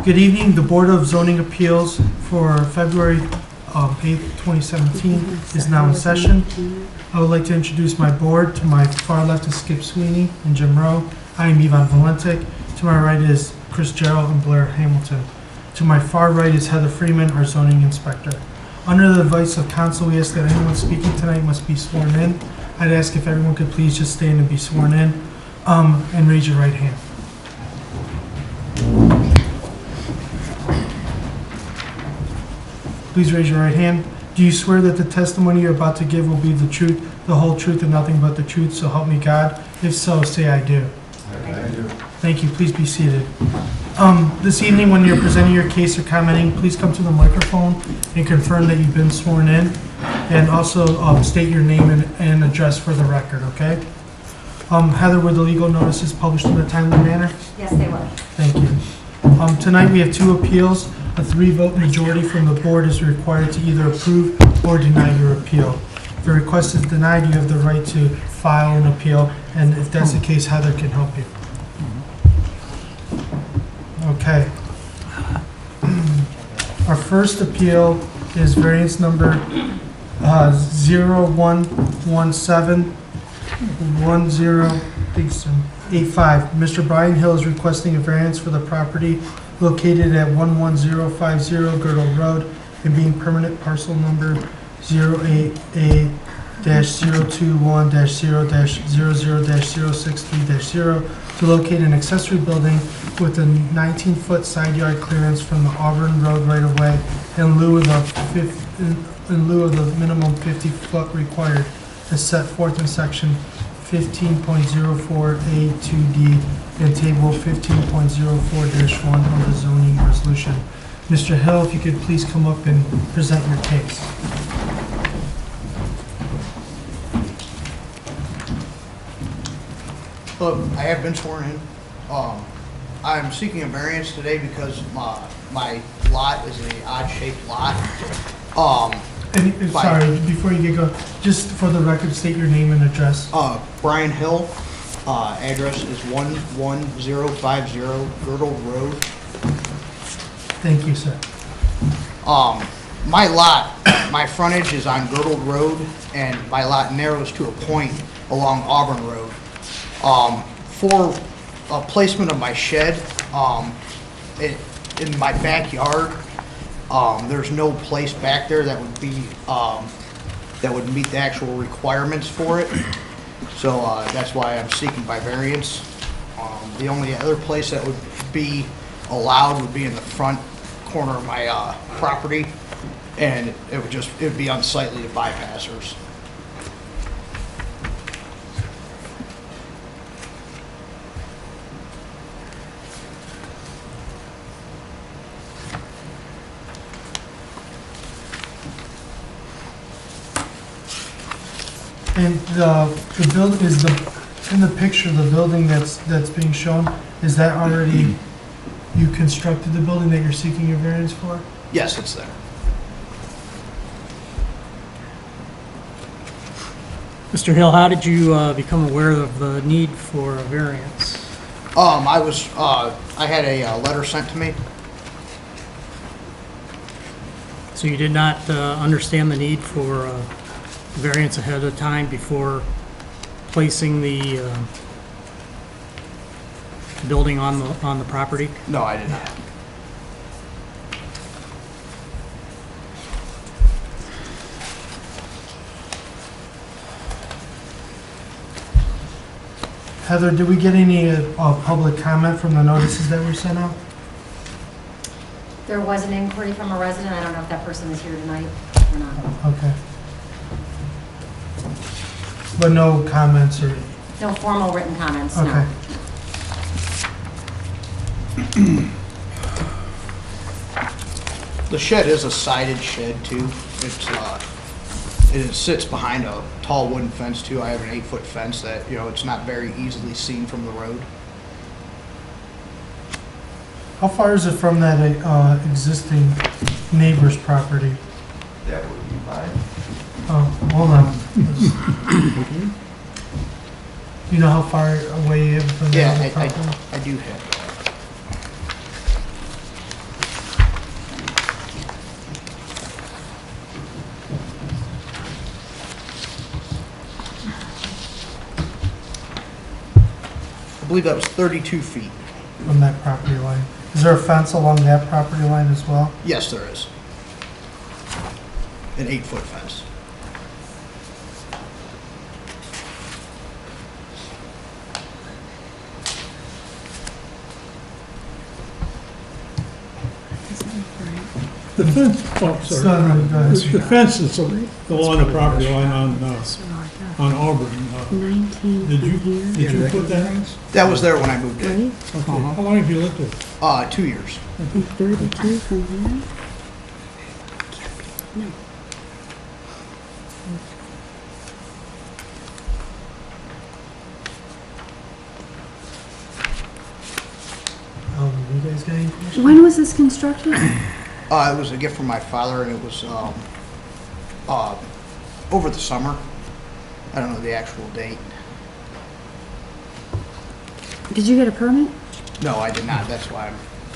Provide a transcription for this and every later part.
Good evening. The Board of Zoning Appeals for February 8th, 2017 is now in session. I would like to introduce my board. To my far left is Skip Sweeney and Jim Rowe. I am Ivan Valentic. To my right is Chris Gerald and Blair Hamilton. To my far right is Heather Freeman, our zoning inspector. Under the advice of council, we ask that anyone speaking tonight must be sworn in. I'd ask if everyone could please just stand and be sworn in and raise your right hand. Please raise your right hand. Do you swear that the testimony you're about to give will be the truth, the whole truth, and nothing but the truth, so help me God? If so, say I do. I do. Thank you. Please be seated. This evening, when you're presenting your case or commenting, please come to the microphone and confirm that you've been sworn in, and also state your name and address for the record, okay? Heather, were the legal notices published in a timely manner? Yes, they were. Thank you. Tonight, we have two appeals. A 3-vote majority from the board is required to either approve or deny your appeal. If the request is denied, you have the right to file an appeal, and if that's the case, Heather can help you. Okay. Our first appeal is variance number 01171085. Mr. Brian Hill is requesting a variance for the property located at 11050 Girdle Road and being permanent parcel number 08A-021-0-00-063-0 to locate an accessory building with a 19-foot side yard clearance from the Auburn Road right-of-way in lieu of the minimum 50-foot required as set forth in section 15.04A2D and table 15.04-1 of the zoning resolution. Mr. Hill, if you could please come up and present your case. Look, I have been sworn in. I'm seeking a variance today because my lot is an odd-shaped lot. Sorry, before you get going, just for the record, state your name and address. Brian Hill, address is 11050 Girdle Road. Thank you, sir. My lot, my frontage is on Girdle Road, and my lot narrows to a point along Auburn Road. For placement of my shed, in my backyard, there's no place back there that would be that would meet the actual requirements for it. So that's why I'm seeking by variance. The only other place that would be allowed would be in the front corner of my property, and it would be unsightly to bypassers. And the building is in the picture, the building that's being shown, is that already, you constructed the building that you're seeking your variance for? Yes, it's there. Mr. Hill, how did you become aware of the need for a variance? I had a letter sent to me. So you did not understand the need for variance ahead of time before placing the building on the property? No, I did not. Heather, did we get any public comment from the notices that were sent out? There was an inquiry from a resident. I don't know if that person is here tonight or not. Okay. But no comments or? No formal written comments, Okay. no. The shed is a sided shed too. It sits behind a tall wooden fence too. I have an 8-foot fence that, it's not very easily seen from the road. How far is it from that existing neighbor's property? That would be fine. Oh, hold on. Do you know how far away you am from the Yeah, other property? I do have that. believe that was 32 feet. from that property line. Is there a fence along that property line as well? Yes, there is. An 8-foot fence. The fence, oh, So, sorry. go ahead. The fence is along the property line on Auburn. 19 Did you, from here, did you put that? That was there when I moved in. right? Okay. How long have you lived there? 2 years. And 32 from here? No. You guys got any questions? When was this constructed? It was a gift from my father, and it was over the summer. I don't know the actual date. Did you get a permit? No, I did not. That's why I'm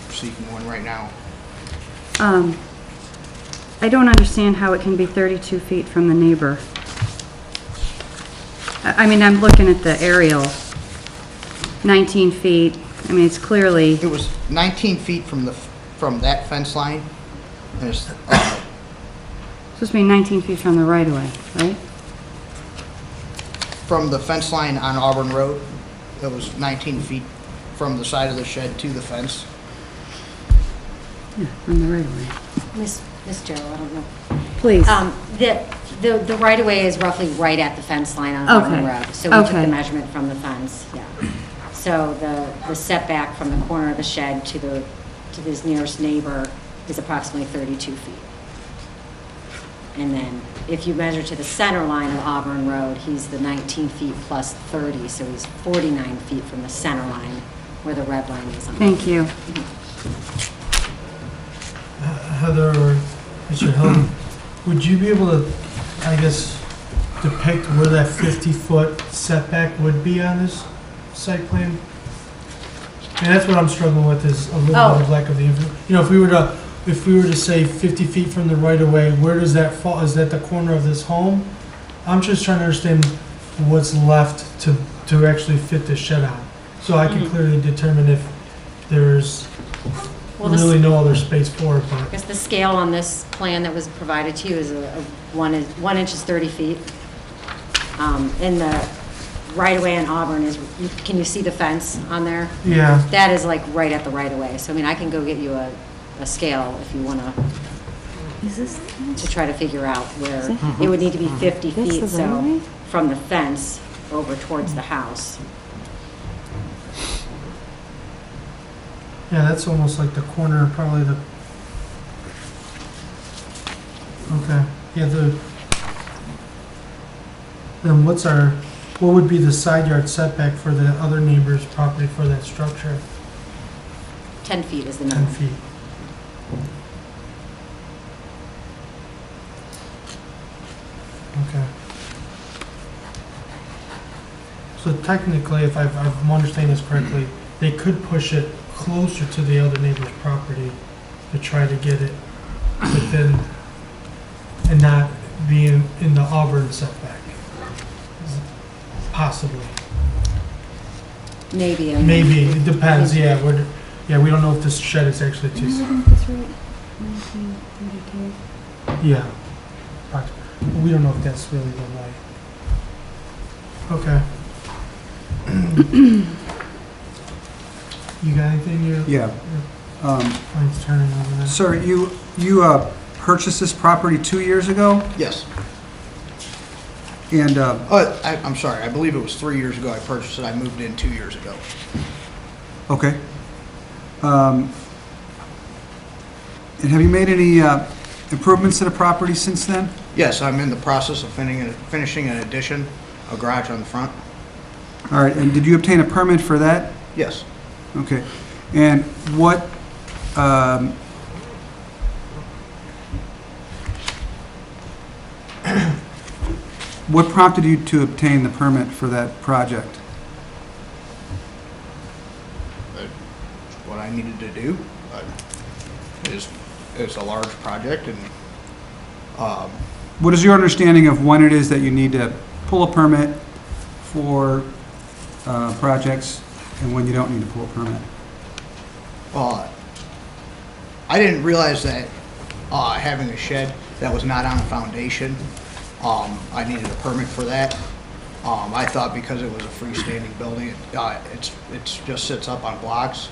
seeking one right now. I don't understand how it can be 32 feet from the neighbor. I mean, I'm looking at the aerial, 19 feet. I mean, it's clearly, It was 19 feet from that fence line. And it's, supposed to be 19 feet from the right-of-way, right? from the fence line on Auburn Road, it was 19 feet from the side of the shed to the fence. Yeah, from the right-of-way. Miss Joe, I don't know. Please. The right-of-way is roughly right at the fence line on Auburn Okay. Road. So we took Okay. the measurement from the fence, yeah. So the setback from the corner of the shed to this nearest neighbor is approximately 32 feet. And then if you measure to the center line of Auburn Road, he's the 19 feet plus 30, so he's 49 feet from the center line where the red line is on. Thank you. Heather or Mr. Hill, would you be able to, I guess, depict where that 50-foot setback would be on this site plan? And that's what I'm struggling with, is a little bit of lack of the info. You know, if we were to say 50 feet from the right of way, where does that fall? Is that the corner of this home? I'm just trying to understand what's left to actually fit the shed on. So I can clearly determine if there's Well, this- really no other space for it, I but, guess the scale on this plan that was provided to you is a 1 inch is 30 feet. And the right-of-way in Auburn is, can you see the fence on there? yeah. That is like right at the right-of-way. So I mean, I can go get you a scale if you want Is this, to try to figure out where, Is it- it would need to be 50 This feet, the so right-of-way? from the fence over towards the house. Yeah, that's almost like the corner, probably the, okay, yeah, then what would be the side yard setback for the other neighbor's property for that structure? 10 feet is the 10 number. feet. Okay. So technically, if I'm understanding this correctly, they could push it closer to the other neighbor's property to try to get it within, and not be in the Auburn setback. Possibly. Maybe. I mean, Maybe, it depends, yeah, we don't know if this shed is actually am I too, looking at this right? 1932. yeah. approximately. We don't know if that's really the right. Okay. You got anything you? Yeah. Mine's turning over there. Sir, you purchased this property 2 years ago, Yes. and I'm sorry. I believe it was 3 years ago I purchased it. I moved in 2 years ago. okay. And have you made any improvements to the property since then? Yes, I'm in the process of finishing an addition, a garage on the front. All right, and did you obtain a permit for that? Yes. Okay. And what, what prompted you to obtain the permit for that project? What I needed to do is a large project, and What is your understanding of when it is that you need to pull a permit for projects and when you don't need to pull a permit? I didn't realize that having a shed that was not on a foundation, I needed a permit for that. I thought because it was a freestanding building, it's just sits up on blocks,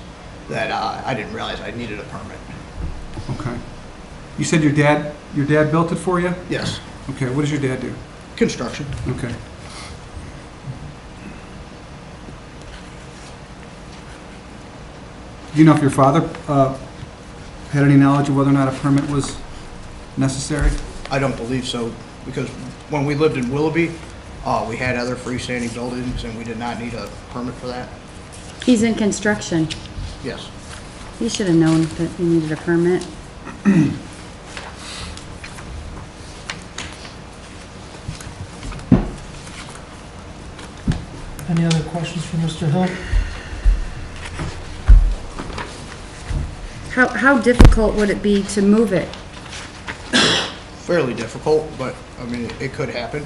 that I didn't realize I needed a permit. Okay. You said your dad built it for you? Yes, Okay, what does your dad do? construction. Okay. Do you know if your father had any knowledge of whether or not a permit was necessary? I don't believe so, because when we lived in Willoughby, we had other freestanding buildings and we did not need a permit for that. He's in construction. Yes. He should have known that he needed a permit. Any other questions for Mr. Hill? How difficult would it be to move it? Fairly difficult, but I mean, it could happen.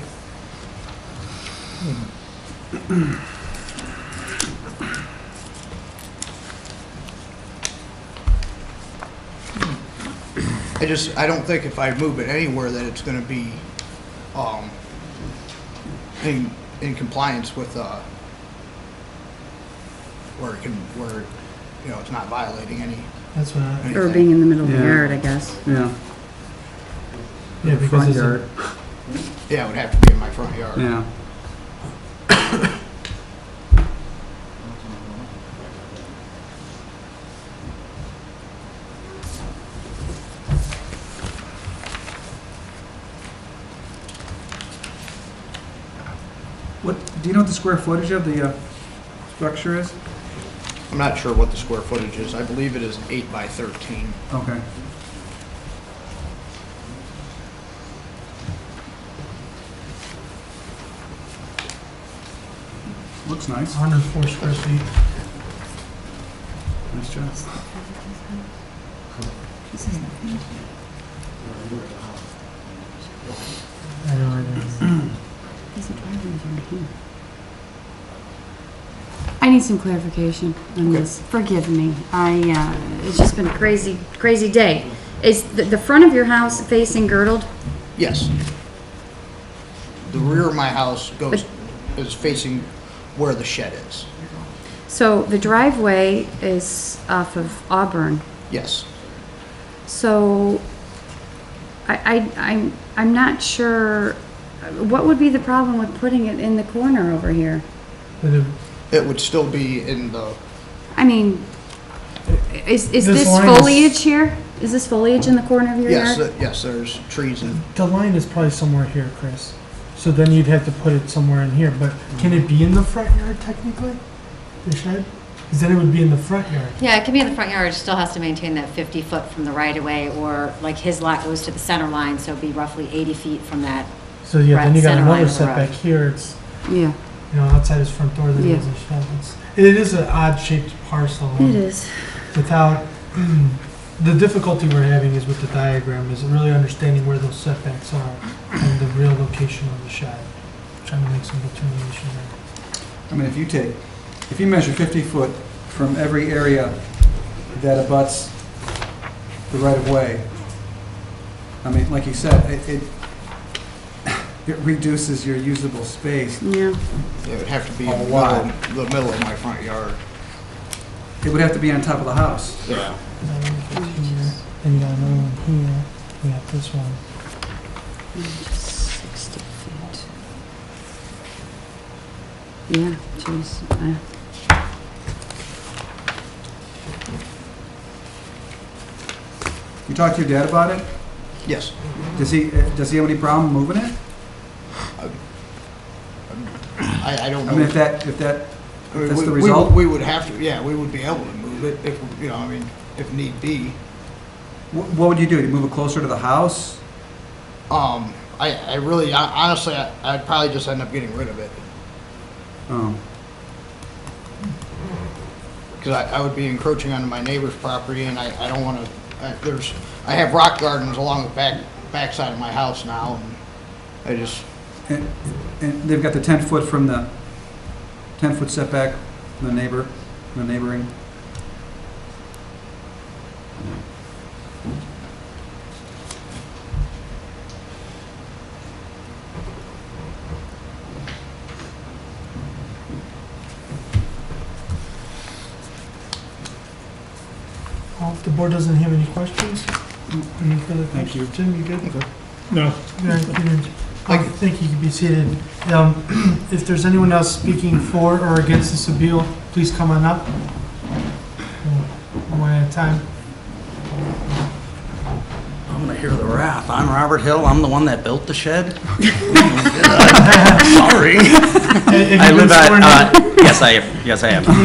I don't think if I move it anywhere that it's gonna be, in compliance with, where, you know, it's not violating any. That's what I, Or being in the middle of the Yeah. yard, I guess. Yeah. yeah, because Front it's a, yard. Yeah, it would have to be in my front yard. Yeah. What, do you know what the square footage of the structure is? I'm not sure what the square footage is. I believe it is 8 by 13. Okay. Looks nice. 104 square feet. Nice job. I know. I need some clarification on this. Forgive me. It's just been a crazy, crazy day. Is the front of your house facing girdled? Yes. The rear of my house is facing where the shed is. So the driveway is off of Auburn. Yes. So I'm not sure, what would be the problem with putting it in the corner over here? But it, It would still be in the, I mean, is This this line is- foliage here? Is this foliage in the corner of your yes, yard? yes, there's trees and, the line is probably somewhere here, Chris. So then you'd have to put it somewhere in here. But can it be in the front yard technically? The shed? Because then it would be in the front yard. Yeah, it can be in the front yard, it still has to maintain that 50 foot from the right of way, or like his lot goes to the center line, so it'd be roughly 80 feet from that. So yeah, then you got Center line another of the road. setback here. It's, Yeah, you know, outside his front door, there Yeah. is a shed. It is an odd shaped parcel. it is. Without, the difficulty we're having is with the diagram, is really understanding where those setbacks are and the real location of the shed. Trying to make some determination there. I mean, if you measure 50 foot from every area that abuts the right of way, I mean, like you said, it reduces your usable space. Yeah. it would have to be A in lot. the middle of my front yard. It would have to be on top of the house. Yeah. Then you got another one here. We got this one. 60 feet. Yeah, jeez. You talked to your dad about it? Yes. Does he have any problem moving it? I don't I know. mean, if that's I mean, the result? We would have to, yeah, we would be able to move it if, you know, I mean, if need be. What would you do? Do you move it closer to the house? I really, honestly, I'd probably just end up getting rid of it. Oh, Because I would be encroaching onto my neighbor's property, and I don't want to, I have rock gardens along the backside of my house now, and I just, and they've got the 10 foot from the 10 foot setback from the neighbor. the neighboring? Well, if the board doesn't have any questions, any further Thank you. questions? Jim, you good? No, Yeah, you didn't. I think you can be seated. If there's anyone else speaking for or against this appeal, please come on up. One at a time. I'm gonna hear the wrath. I'm Robert Hill. I'm the one that built the shed. Sorry. Have I you live been sworn in? at, yes, I am. Yes, I am. Can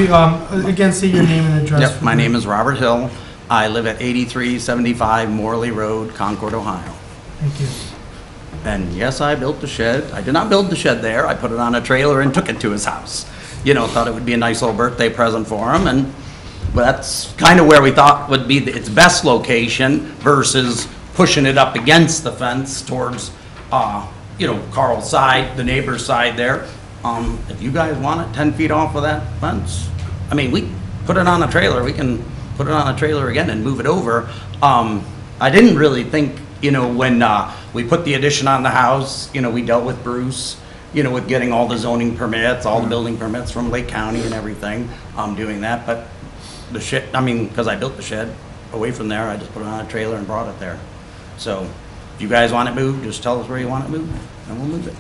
you, again, say your name and address? Yep, my name is Robert Hill. I live at 8375 Morley Road, Concord, Ohio. Thank you. And yes, I built the shed. I did not build the shed there. I put it on a trailer and took it to his house. You know, thought it would be a nice little birthday present for him, and but that's kind of where we thought would be its best location versus pushing it up against the fence towards, you know, Carl's side, the neighbor's side there. If you guys want it 10 feet off of that fence, I mean, we put it on a trailer. We can put it on a trailer again and move it over. I didn't really think, you know, when we put the addition on the house, you know, we dealt with Bruce, you know, with getting all the zoning permits, all the building permits from Lake County and everything, doing that. But the shed, I mean, because I built the shed away from there, I just put it on a trailer and brought it there. So if you guys want it moved, just tell us where you want it moved and we'll move it.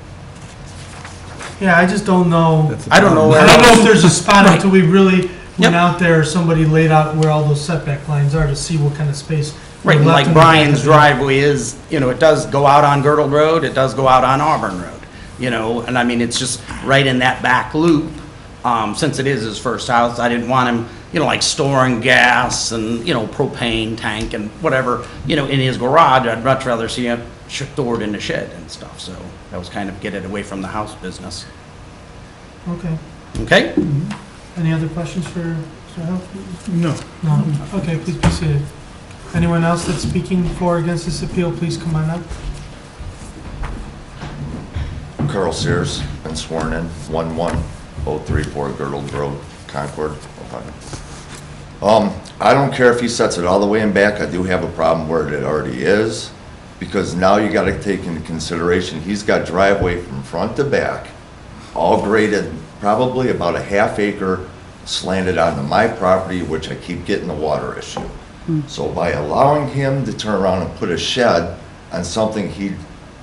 Yeah, I just don't know. I don't know I where don't know else. if there's a spot until we really went Yep. out there, or somebody laid out where all those setback lines are to see what kind of space. Right, left like in the back Brian's of the- driveway is, you know, it does go out on Girdled Road, it does go out on Auburn Road, you know, and I mean, it's just right in that back loop. Since it is his first house, I didn't want him, you know, like storing gas and, you know, propane tank and whatever, you know, in his garage. I'd much rather see him stored in the shed and stuff, so that was kind of get it away from the house business. Okay. Okay? Any other questions for Mr. Hill? no. No? Okay, please be seated. Anyone else that's speaking for or against this appeal, please come on up. Carl Sears, been sworn in, 11034 Girdled Road, Concord, Ohio. I don't care if he sets it all the way in back, I do have a problem where it already is, because now you gotta take into consideration, he's got driveway from front to back, all graded, probably about a half acre slanted onto my property, which I keep getting the water issue. So by allowing him to turn around and put a shed on something he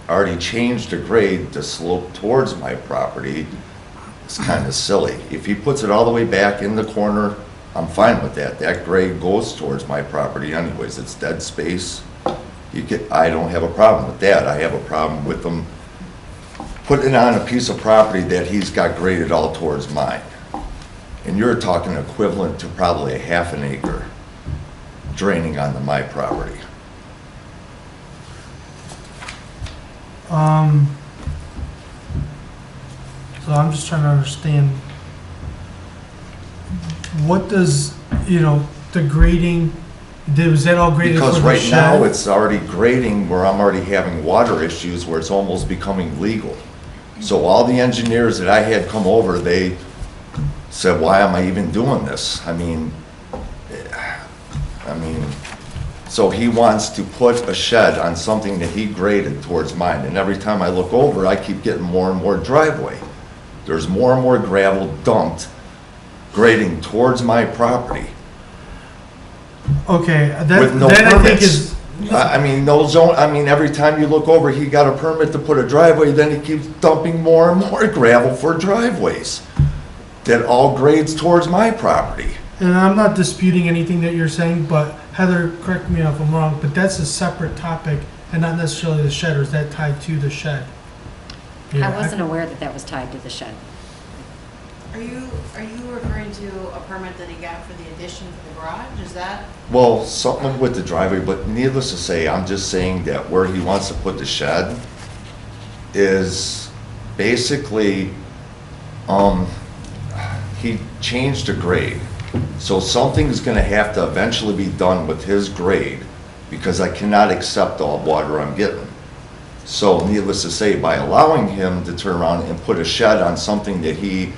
already changed the grade to slope towards my property, it's kind of silly. If he puts it all the way back in the corner, I'm fine with that. That grade goes towards my property anyways. It's dead space. I don't have a problem with that. I have a problem with him putting it on a piece of property that he's got graded all towards mine. And you're talking equivalent to probably a half an acre draining onto my property. So I'm just trying to understand, what does, you know, the grading, was that all graded for Because the right shed? now, it's already grading where I'm already having water issues where it's almost becoming legal. So all the engineers that I had come over, they said, why am I even doing this? I mean, so he wants to put a shed on something that he graded towards mine. And every time I look over, I keep getting more and more driveway. There's more and more gravel dumped, grading towards my property. Okay, With no that I think permits. is, Every time you look over, he got a permit to put a driveway, then he keeps dumping more and more gravel for driveways that all grades towards my property. and I'm not disputing anything that you're saying, but Heather, correct me if I'm wrong, but that's a separate topic and not necessarily the shed, or is that tied to the shed? I wasn't aware that that was tied to the shed. Are you referring to a permit that he got for the addition to the garage? Is that? Well, something with the driveway, but needless to say, I'm just saying that where he wants to put the shed is basically, he changed the grade. So something's gonna have to eventually be done with his grade because I cannot accept all water I'm getting. So needless to say, by allowing him to turn around and put a shed on something that he,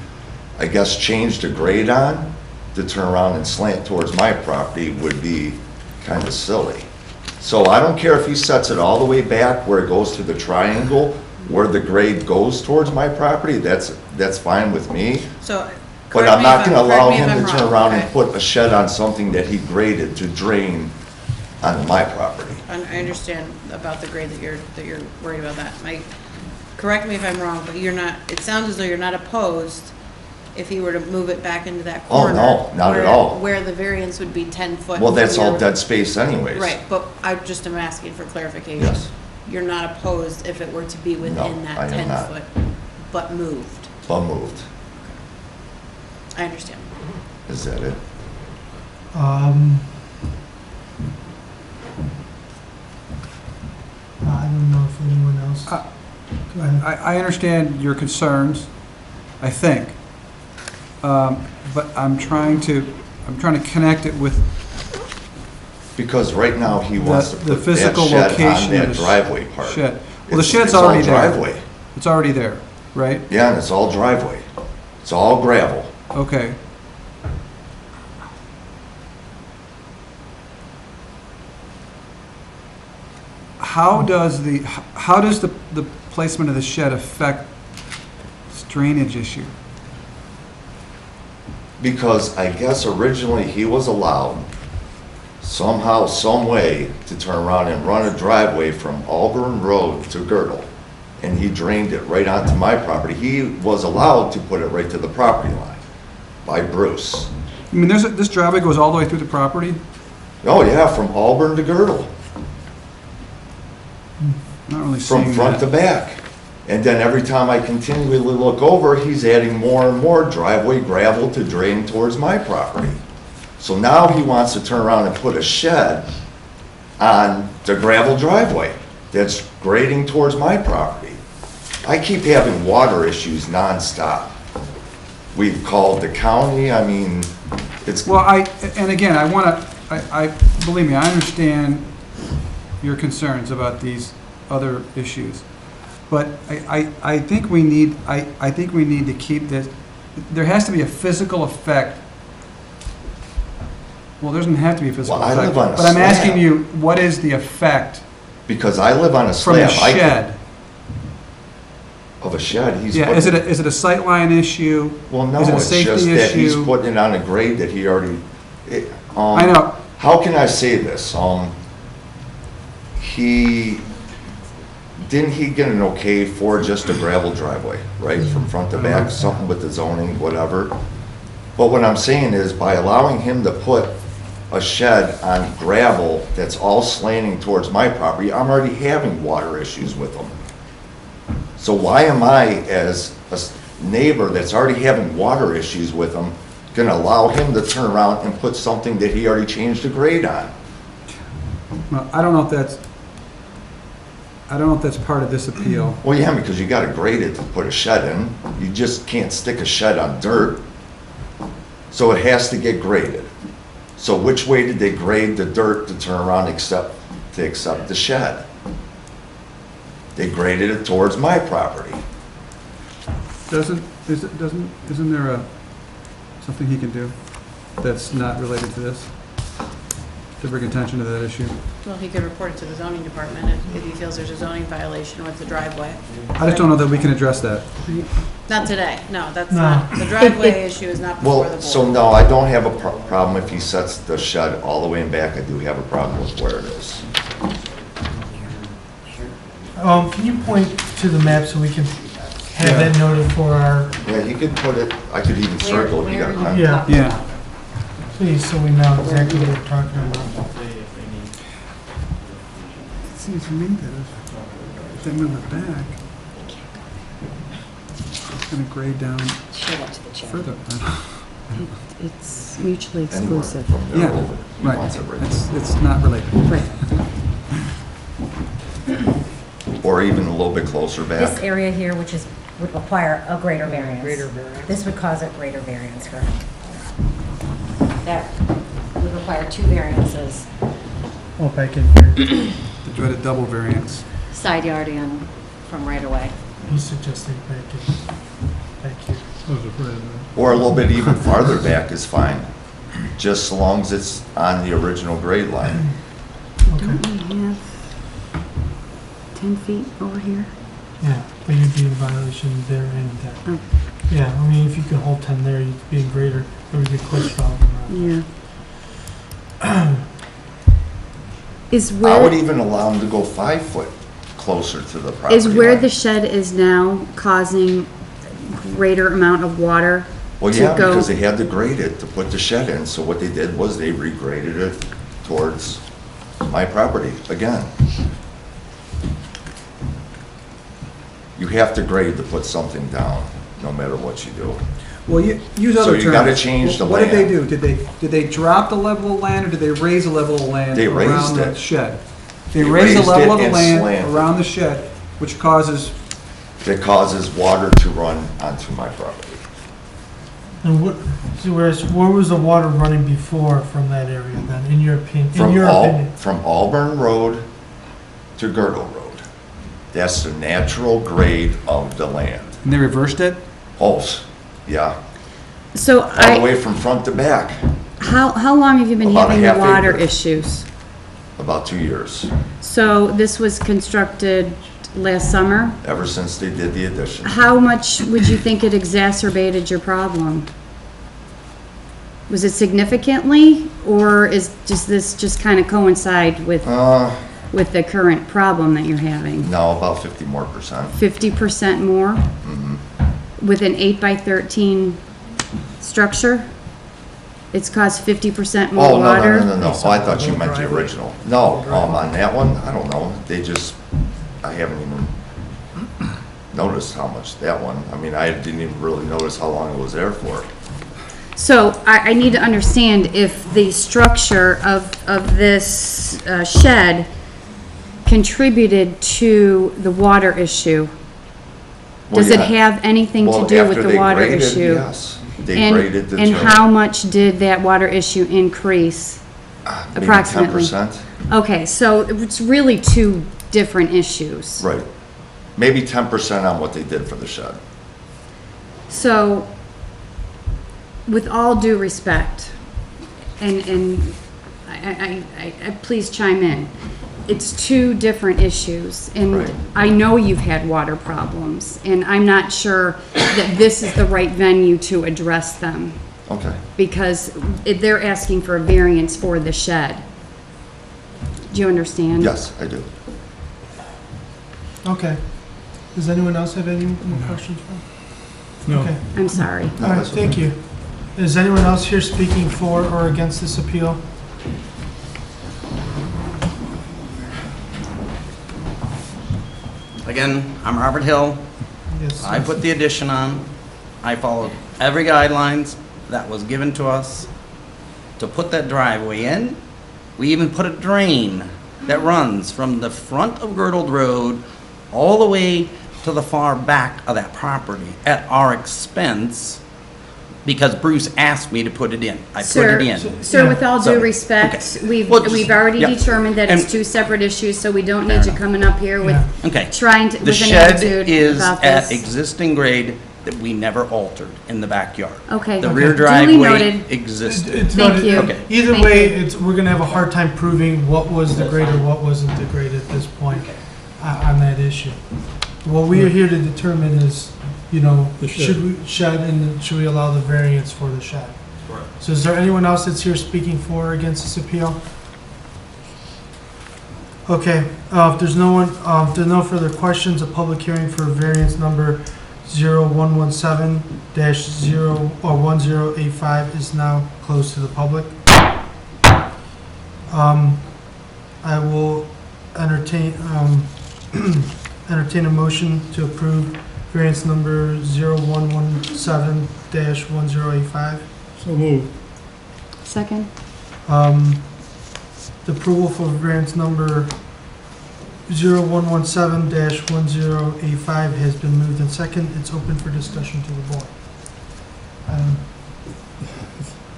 I guess, changed the grade on, to turn around and slant towards my property would be kind of silly. So I don't care if he sets it all the way back where it goes to the triangle, where the grade goes towards my property, that's fine with me. So. But correct I'm me not if gonna correct allow me if him I'm to turn wrong, around and okay? put a shed on something that he graded to drain onto my property. I understand about the grade that you're worried about that. Correct me if I'm wrong, but you're not, it sounds as though you're not opposed if he were to move it back into that Oh, corner. no, not at where- all. Where the variance would be 10 foot. Well, that's from all your- dead space anyways. Right, but I just am asking for clarification. Yes. You're not opposed if it were to be within No, I that am 10 not. foot, but moved. But moved. I understand. Is that it? I don't know if anyone else. Uh, Go ahead. I understand your concerns, I think. But I'm trying to connect it with Because right now he wants to the put that physical shed location on of that the driveway part. shed. Well, the It's- shed's it's all already there. driveway. It's already there, right? Yeah, and it's all driveway. It's all gravel. Okay. How does the placement of the shed affect this drainage issue? Because I guess originally he was allowed somehow, some way to turn around and run a driveway from Auburn Road to Girdle. And he drained it right onto my property. He was allowed to put it right to the property line by Bruce. I mean, this driveway goes all the way through the property? Oh yeah, from Auburn to Girdle, Not really seeing from front to that. back. And then every time I continually look over, he's adding more and more driveway gravel to drain towards my property. So now he wants to turn around and put a shed on the gravel driveway that's grading towards my property. I keep having water issues nonstop. We've called the county, I mean, it's, Well, and again, believe me, I understand your concerns about these other issues. But I think we need to keep this, there has to be a physical effect. Well, there doesn't have to be a physical Well, I effect. live on a But I'm asking slab. you, what is the effect because I live on a from the slab. shed? Of a shed, he's Yeah, putting. is it a sightline issue? Well, no, Is it a it's safety just that he's issue? putting it on a grade that he already, I know, how can I say this? Didn't he get an okay for just a gravel driveway, right, from front to back, something with the zoning, whatever? But what I'm saying is, by allowing him to put a shed on gravel that's all slanting towards my property, I'm already having water issues with him. So why am I, as a neighbor that's already having water issues with him, gonna allow him to turn around and put something that he already changed the grade on? well, I don't know if that's part of this appeal. Well, yeah, because you gotta grade it to put a shed in. You just can't stick a shed on dirt. So it has to get graded. So which way did they grade the dirt to turn around to accept the shed? They graded it towards my property. Isn't there something he can do that's not related to this? To bring attention to that issue? Well, he could report it to the zoning department if he feels there's a zoning violation with the driveway. I just don't know that we can address that. Not today, no, that's No. not, the driveway issue is not before the Well, board. so no, I don't have a problem if he sets the shed all the way in back. I do have a problem with where it is. Can you point to the map so we can have that noted for our, Yeah, he could put it, I could even circle if you got a pen. yeah, Yeah. please, so we know exactly what we're talking about. It seems to me that if they move it back, it's gonna grade down Show that to the chair. further. It's mutually Anywhere exclusive. from there Yeah, over. He right. wants it right It's not related. Right. Or even a little bit closer This back. area here, which would require a greater variance. This would cause a greater variance for him. That would require 2 variances, Oh, back in here. The dreaded double variance. side yard and from right away. He's suggesting back in, back here. Or a little bit even farther back is fine. just so long as it's on the original grade line. Okay, Don't we have 10 feet over here? yeah, but you'd be in violation there and there. Oh. Yeah, I mean, if you could hold 10 there, you'd be in greater, it would get close to all of them. Yeah. Is I would where, even allow them to go 5 foot closer to the property is where line. the shed is now causing greater amount of water Well, to yeah, go? because they had to grade it to put the shed in, so what they did was they regraded it towards my property again. You have to grade to put something down, no matter what you do. Well, use So other terms. you gotta change the What did they land. do? Did they drop the level of land, or did they raise the level of land They around raised the it. shed? They They raised the raised level it of the and land slanted. around the shed, which causes, That causes water to run onto my property. And what, so where was the water running before from that area then, in your opinion? From Auburn Road to Girdle Road. That's the natural grade of the land. and they reversed it? Oh, yeah, So all the way from front to back, how long have you been About a having the half water acre. issues? about 2 years, So this was constructed last summer? ever since they did the addition. How much would you think it exacerbated your problem? Was it significantly, or does this just kind of coincide with the current problem that you're having? No, about 50% more. 50% more? With an 8x13 structure? It's caused 50% more Oh, no, water? no. Oh, I thought you meant the original. No, on that one, I don't know. I haven't even noticed how much that one, I mean, I didn't even really notice how long it was there for. So I need to understand if the structure of this shed contributed to the water issue. Well, Does it yeah. have anything to Well, do with after the they water graded, issue? Yes, they graded the And drain. how much did that water issue increase? Maybe approximately? 10%. Okay, so it's really two different issues. Right. Maybe 10% on what they did for the shed. So, with all due respect, and I please chime in, it's two different issues, and Right. I know you've had water problems, and I'm not sure that this is the right venue to address them, Okay. because they're asking for a variance for the shed. Do you understand? Yes, I do. Okay. Does anyone else have any more questions for? No. Okay. I'm sorry. No, All right, that's thank okay. you. Is anyone else here speaking for or against this appeal? Again, I'm Robert Hill. Yes. I put the addition on. I followed every guidelines that was given to us to put that driveway in. We even put a drain that runs from the front of Girdled Road all the way to the far back of that property at our expense because Bruce asked me to put it in. I put it in. Sir, with all So, due respect, okay. we've Well, just- already yeah. determined that it's And- two separate issues, so we don't Fair need you enough. coming up here with, Yeah. Okay. trying to, The with an shed attitude is about at this. existing grade that we never altered in the backyard. Okay. The Okay. rear Duly driveway noted. existed. It's Thank not- you. Okay. Either Thank way, you. we're gonna have a hard time proving what was the grade or what wasn't the grade at this point on that issue. What we are here to determine is, The shed. should we allow the variance for the shed? So is there anyone else that's here speaking for or against this appeal? Okay, if there's no further questions, a public hearing for variance number 0117-1085 is now closed to the public. I will entertain a motion to approve variance number 0117-1085. So moved. Second? The approval for variance number 0117-1085 has been moved and second. It's open for discussion to the board.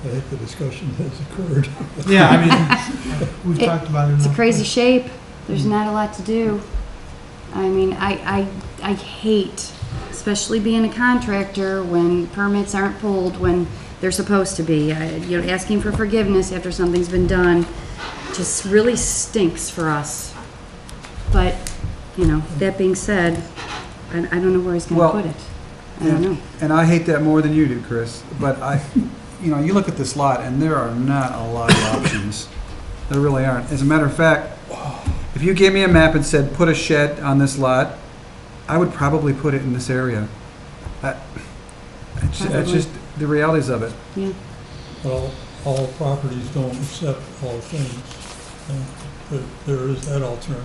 I think the discussion has occurred. Yeah, I mean, we've talked about it It's a enough. crazy shape. There's not a lot to do. I mean, I hate especially being a contractor, when permits aren't pulled when they're supposed to be. Asking for forgiveness after something's been done just really stinks for us. But, that being said, I don't know where he's gonna put it. I don't know. And I hate that more than you do, Chris, but you look at this lot, and there are not a lot of options. There really aren't. As a matter of fact, if you gave me a map and said, put a shed on this lot, I would probably put it in this area. That's just the realities of it. Yeah. All properties don't accept all things, but there is that alternative.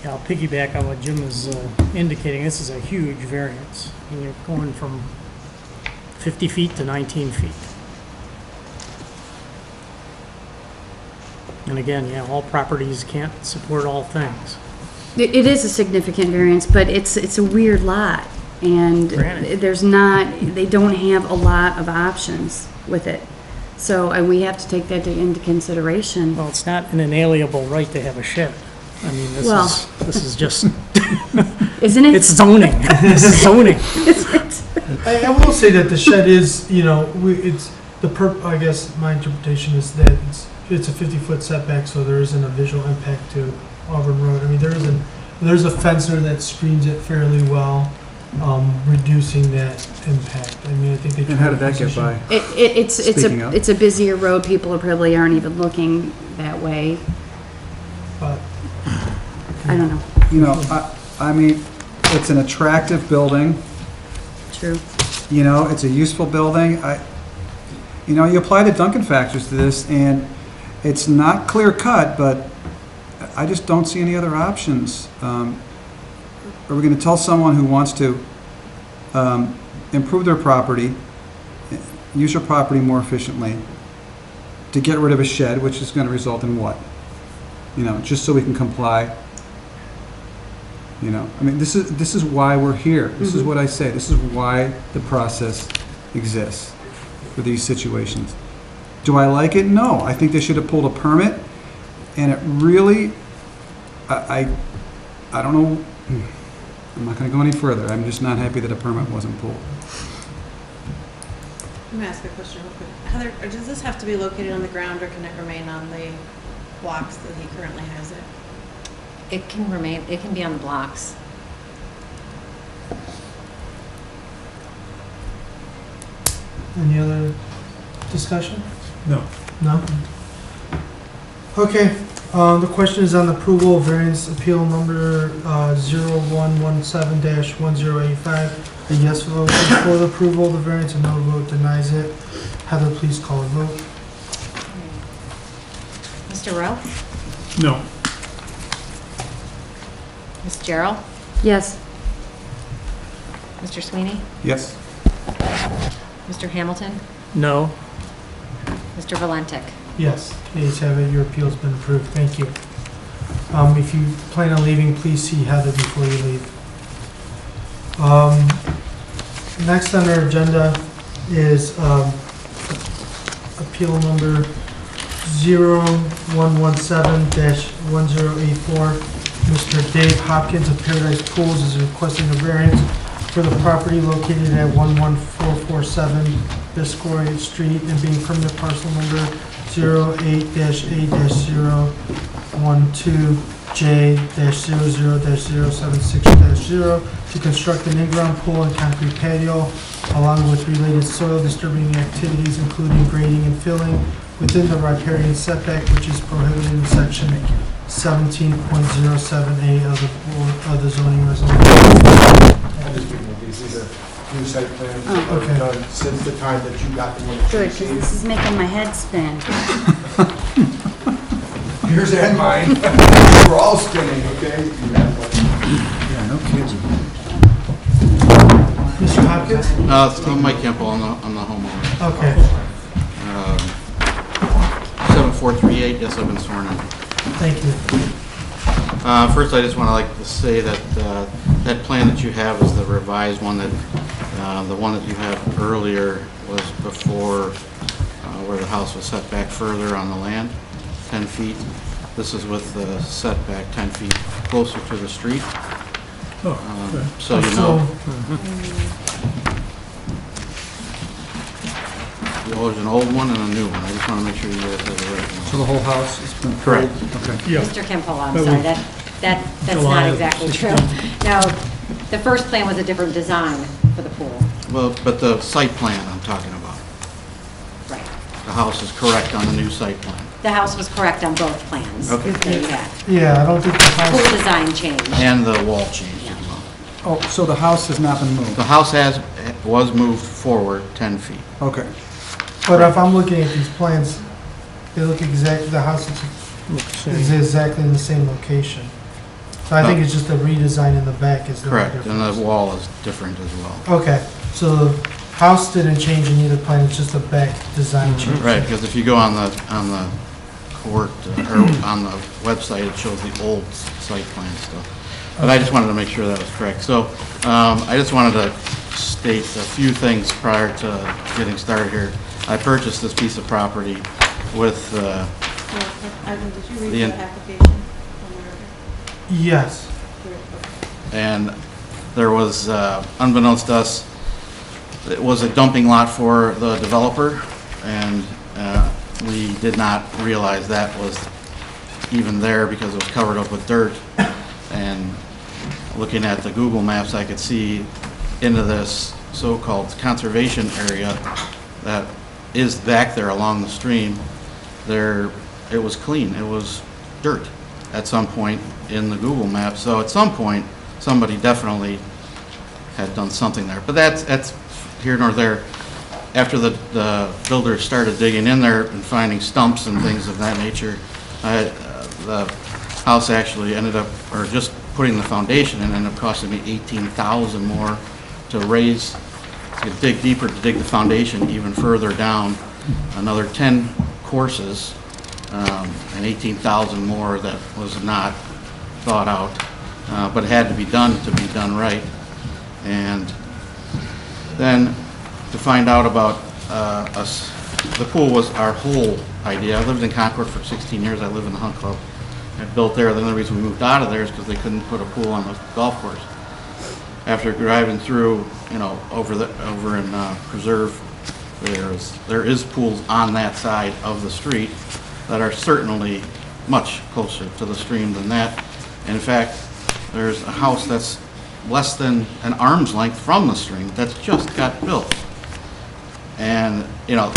Yeah, I'll piggyback on what Jim was indicating. This is a huge variance. You're going from 50 feet to 19 feet. And again, all properties can't support all things. It is a significant variance, but it's a weird lot. And Granted. they don't have a lot of options with it. So we have to take that into consideration. Well, it's not an inalienable right to have a shed. I mean, this is just, Isn't it? it's zoning. This is zoning. I will say that the shed is, I guess my interpretation is that it's a 50-foot setback, so there isn't a visual impact to Auburn Road. I mean, there's a fence there that screens it fairly well, reducing that impact. I mean, I think they. And how did that get by? It's a busier road. People probably aren't even looking that way. But I don't know. I mean, it's an attractive building. True. It's a useful building. You apply the Duncan factors to this, and it's not clear cut, but I just don't see any other options. Are we going to tell someone who wants to improve their property, use their property more efficiently, to get rid of a shed, which is going to result in what? Just so we can comply. I mean, this is why we're here. This is what I say. This is why the process exists for these situations. Do I like it? No. I think they should have pulled a permit, and it really, I don't know. I'm not going to go any further. I'm just not happy that a permit wasn't pulled. Let me ask a question real quick. Heather, does this have to be located on the ground, or can it remain on the blocks that he currently has it? It can be on the blocks. any other discussion? No. No? Okay, the question is on the approval of variance appeal number 0117-1085. A yes vote is for the approval of the variance, a no vote denies it. Heather, please call a vote. Mr. Rowe? No. Ms. Gerald? Yes. Mr. Sweeney? Yes. Mr. Hamilton? No. Mr. Valentic? Yes, the ayes have it, your appeal's been approved, thank you. If you plan on leaving, please see Heather before you leave. Next on our agenda is appeal number 0117-1084. Mr. Dave Hopkins of Paradise Pools is requesting a variance for the property located at 11447 Biscoy Street and being permanent parcel number 08-A-0-00-076-0 to construct an in-ground pool and concrete patio along with related soil disturbing activities including grading and filling within the riparian setback, which is prohibited in section 17.07A of the zoning resolution. These are new site plans Oh. that were Okay. done since the time that you got the one that you Good, because received. this is making my head spin. Yours and mine. We're all spinning, okay? Yeah, no kids. Mr. Hopkins? Mike Campbell, I'm the homeowner. Okay, 7438, yes, I've been sworn in. thank you. First, I just want to say that that plan that you have is the revised one. That the one that you have earlier was before where the house was set back further on the land, 10 feet. This is with the setback 10 feet closer to the street. Oh, okay. So you know, well, there's an old one and a new one. I just want to make sure you guys have the right one. So the whole house has been Correct. Okay. Yeah. Mr. Kimple, I'm That sorry, was that's July not of exactly true. 16. No, the first plan was a different design for the pool. Well, but the site plan I'm talking about, Right. the house is correct on the new site plan. The house was correct on both plans. Okay. That you had. Yeah, I don't think the Pool house, design changed. And the wall changed as well. Oh, so the house has not been moved? The house was moved forward 10 feet. Okay. but if I'm looking at these plans, they look exactly, the house is exactly in the same location. So I think it's just a redesign in the back is the only Correct, and the difference. wall is different as well. Okay, so the house didn't change in either plan, it's just a back design change. Right, because if you go on the court, or on the website, it shows the old site plan stuff. But I just wanted to make sure that was correct. So, I just wanted to state a few things prior to getting started here. I purchased this piece of property with, Ivan, did you The read in- the application? Yes, and there was, unbeknownst to us, it was a dumping lot for the developer, and we did not realize that was even there because it was covered up with dirt. And looking at the Google Maps, I could see into this so-called conservation area that is back there along the stream. There, it was clean, it was dirt at some point in the Google Maps. So at some point, somebody definitely had done something there. But that's here nor there. After the builder started digging in there and finding stumps and things of that nature, the house actually ended up, or just putting the foundation in ended up costing me $18,000 more to raise, to dig deeper, to dig the foundation even further down, another 10 courses, and $18,000 more that was not thought out, but it had to be done right. And then to find out about us, the pool was our whole idea. I lived in Concord for 16 years. I live in the Hunt Club. I built there. The only reason we moved out of there is because they couldn't put a pool on the golf course. After driving through, you know, over in Preserve, there is pools on that side of the street that are certainly much closer to the stream than that. In fact, there's a house that's less than an arm's length from the stream that's just got built. And, you know,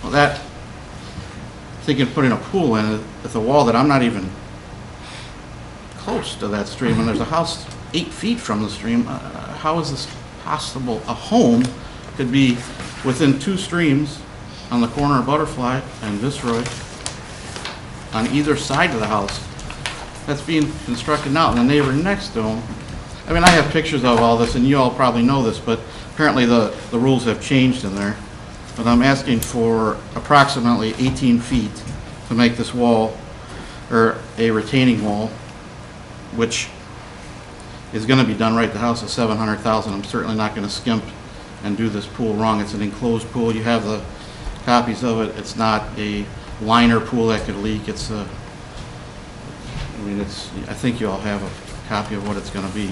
that, thinking of putting a pool in it with a wall that I'm not even close to that stream, and there's a house 8 feet from the stream, how is this possible? A home could be within 2 streams on the corner of Butterfly and Viceroy on either side of the house that's being constructed now, and the neighbor next to him. I mean, I have pictures of all this, and you all probably know this, but apparently the rules have changed in there. But I'm asking for approximately 18 feet to make this wall, or a retaining wall, which is going to be done right. The house is $700,000. I'm certainly not going to skimp and do this pool wrong. It's an enclosed pool. You have the copies of it. It's not a liner pool that could leak. It's a, I mean, it's, I think you all have a copy of what it's going to be.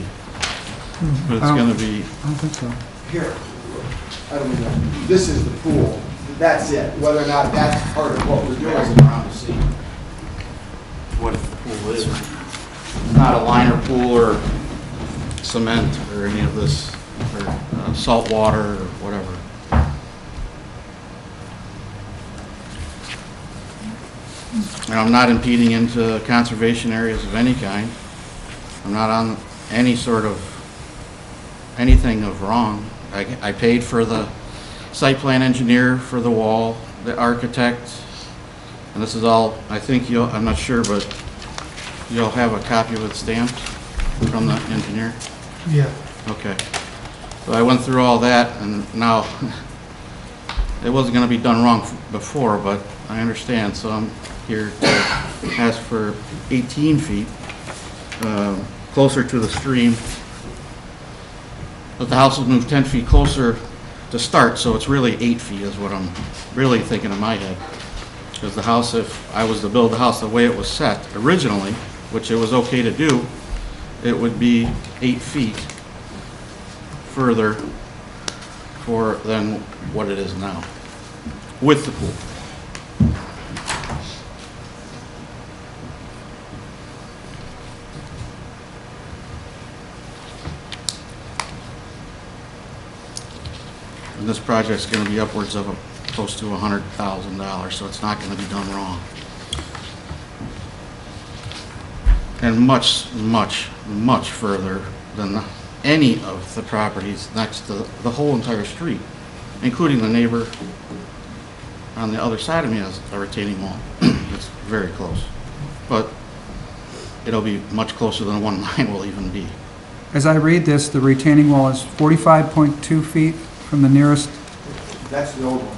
But it's going to be, I don't think so. Here, I don't know, this is the pool, that's it, whether or not that's part of what we're doing. around to see what the pool is. It's not a liner pool or cement or any of this, or salt water or whatever. And I'm not impeding into conservation areas of any kind. I'm not on any sort of, anything of wrong. I paid for the site plan engineer for the wall, the architect, and this is all, I think you'll, I'm not sure, but you'll have a copy of it stamped from the engineer? yeah. Okay. So I went through all that, and now, it wasn't gonna be done wrong before, but I understand, so I'm here to ask for 18 feet, closer to the stream. But the house was moved 10 feet closer to start, so it's really 8 feet is what I'm really thinking in my head. Because the house, if I was to build the house the way it was set originally, which it was okay to do, it would be 8 feet further than what it is now, with the pool. And this project's gonna be upwards of close to $100,000, so it's not gonna be done wrong. And much, much, much further than any of the properties next to the whole entire street, including the neighbor on the other side of me has a retaining wall. It's very close. But it'll be much closer than 1.9 will even be. As I read this, the retaining wall is 45.2 feet from the nearest. That's the old one.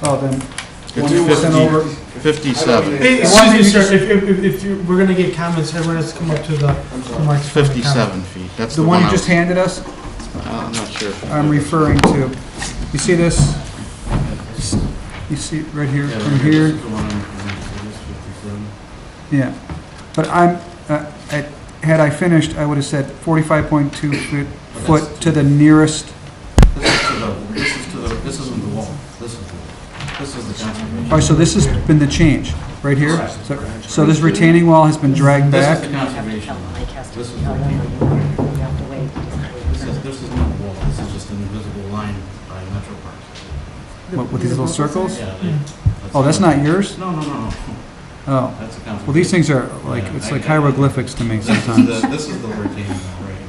Oh, then. It's 50. 57. Hey, excuse me, sir, if we're gonna get comments, everyone has to come up to the mic. 57 feet. That's The one you I just was- handed us, I'm not sure. I'm referring to. You see this? You see it right here, from here? Yeah. But had I finished, I would have said 45.2 foot to the nearest. This isn't the wall. This is the conservation. All right, so this has been the change, right here? So this retaining wall has been dragged back? This is the conservation. This is the retaining wall. This is not the wall. This is just an invisible line by Metro Parks. What, with these little circles? Yeah. Oh, that's not yours? No. Oh. That's a conservation. Well, these things are like, it's like hieroglyphics to me sometimes. This is the retaining wall right here.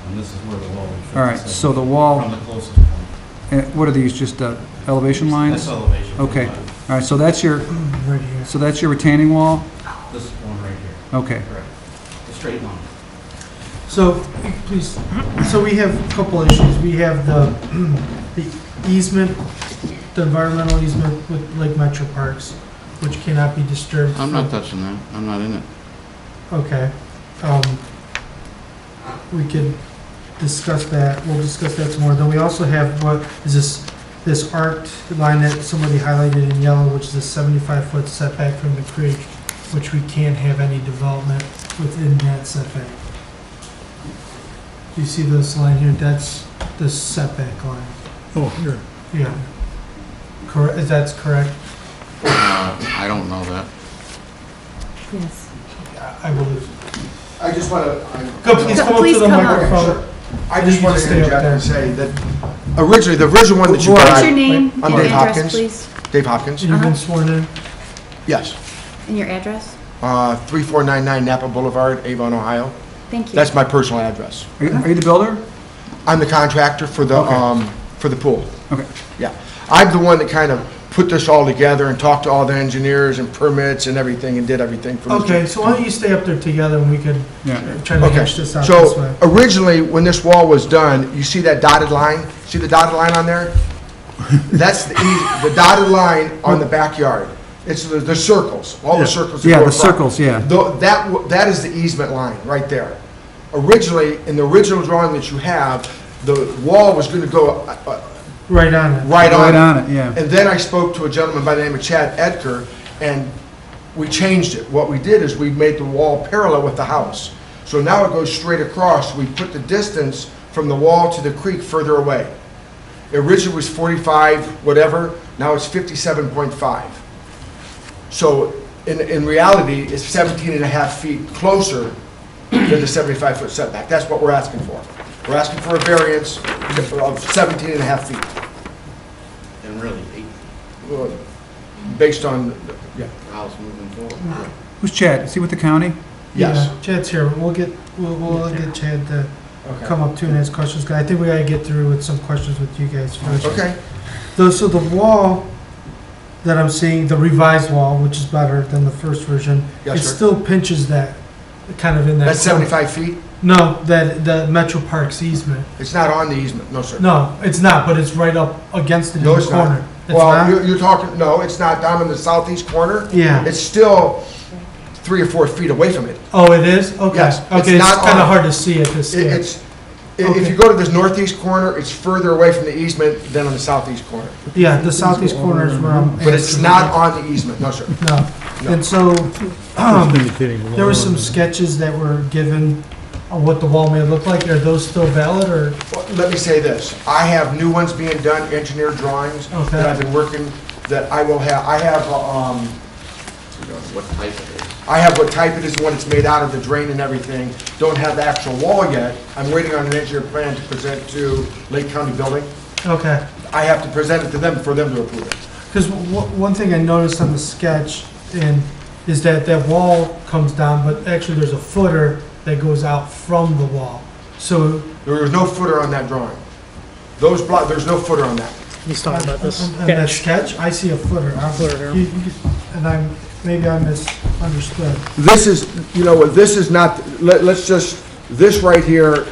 And this is where the wall is. All right, so the wall, From the closest point. what are these, just elevation lines? This elevation. Okay, all right, so that's your, Right here. so that's your retaining wall? This one right here. Okay. Correct. The straight line. So, please, so we have a couple issues. We have the easement, the environmental easement with Lake Metro Parks, which cannot be disturbed. I'm not touching that. I'm not in it. Okay. We could discuss that. We'll discuss that some more. Then we also have, what is this arced line that somebody highlighted in yellow, which is a 75-foot setback from the creek, which we can't have any development within that setback. Do you see this line here? That's the setback line. Oh, here. Yeah. Correct, that's correct? I don't know that. Yes. I believe. I just want to. Go, please come up to Please the come up. microphone. I just want to Stay up interject there. and say that originally, the original one that you What's got. your name I'm and Dave address, Hopkins. please? Dave Hopkins. You've been sworn in? Yes. And your address? 3499 Napa Boulevard, Avon, Ohio. Thank you. That's my personal address. Are you the builder? I'm the contractor for the, Okay. for the pool. Okay. Yeah. I'm the one that kind of put this all together and talked to all the engineers and permits and everything and did everything for this. Okay, so why don't you stay up there together and we could Yeah. try to Okay, hash this out this way. so originally, when this wall was done, you see that dotted line? See the dotted line on there? That's the dotted line on the backyard. It's the circles, all the circles. that Yeah, go the across. circles, yeah. That is the easement line, right there. Originally, in the original drawing that you have, the wall was gonna go Right on it. right Right on on it, yeah. And then I spoke to a gentleman by the name of Chad Edgar, and we changed it. What we did is we made the wall parallel with the house. So now it goes straight across. We put the distance from the wall to the creek further away. It originally was 45, whatever, now it's 57.5. So in reality, it's 17 and a half feet closer than the 75-foot setback. That's what we're asking for. We're asking for a variance of 17 and a half feet. And really, 8 Well, based on, yeah, the house moving forward. Who's Chad? Is he with the county? yes. Yeah, Chad's here. We'll get Chad to come up too and ask questions. 'Cause I think we gotta get through with some questions with you guys first. Okay, So the wall that I'm seeing, the revised wall, which is better than the first version, Yes, it sir. still pinches that, kind of in that. that's 75 feet? No, the Metro Parks easement. It's not on the easement, no, sir. No, it's not, but it's right up against it in No, the it's not. corner. It's Well, not? you're talking, no, it's not down in the southeast corner. Yeah. It's still 3 or 4 feet away from it. Oh, it is? Okay. Yes, it's Okay, it's not kind on- of hard to see at this scale. If Okay. you go to this northeast corner, it's further away from the easement than on the southeast corner. Yeah, the southeast corner is where I'm. But it's asking not about. on the easement, no, sir. No. And so, there were some sketches that were given on what the wall may look like. Are those still valid, or? Well, let me say this, I have new ones being done, engineer drawings, Okay. that I've been working, that I will have, I have What type it is. I have what type it is, what it's made out of, the drain and everything. Don't have the actual wall yet. I'm waiting on an engineer plan to present to Lake County Building. Okay. I have to present it to them for them to approve it. Because one thing I noticed on the sketch is that that wall comes down, but actually there's a footer that goes out from the wall. So There was no footer on that drawing. Those block, there's no footer on that. He's talking about this on that sketch. sketch, I see a footer. Footer here. And maybe I misunderstood. This is, you know what, this is not, let's just, this right here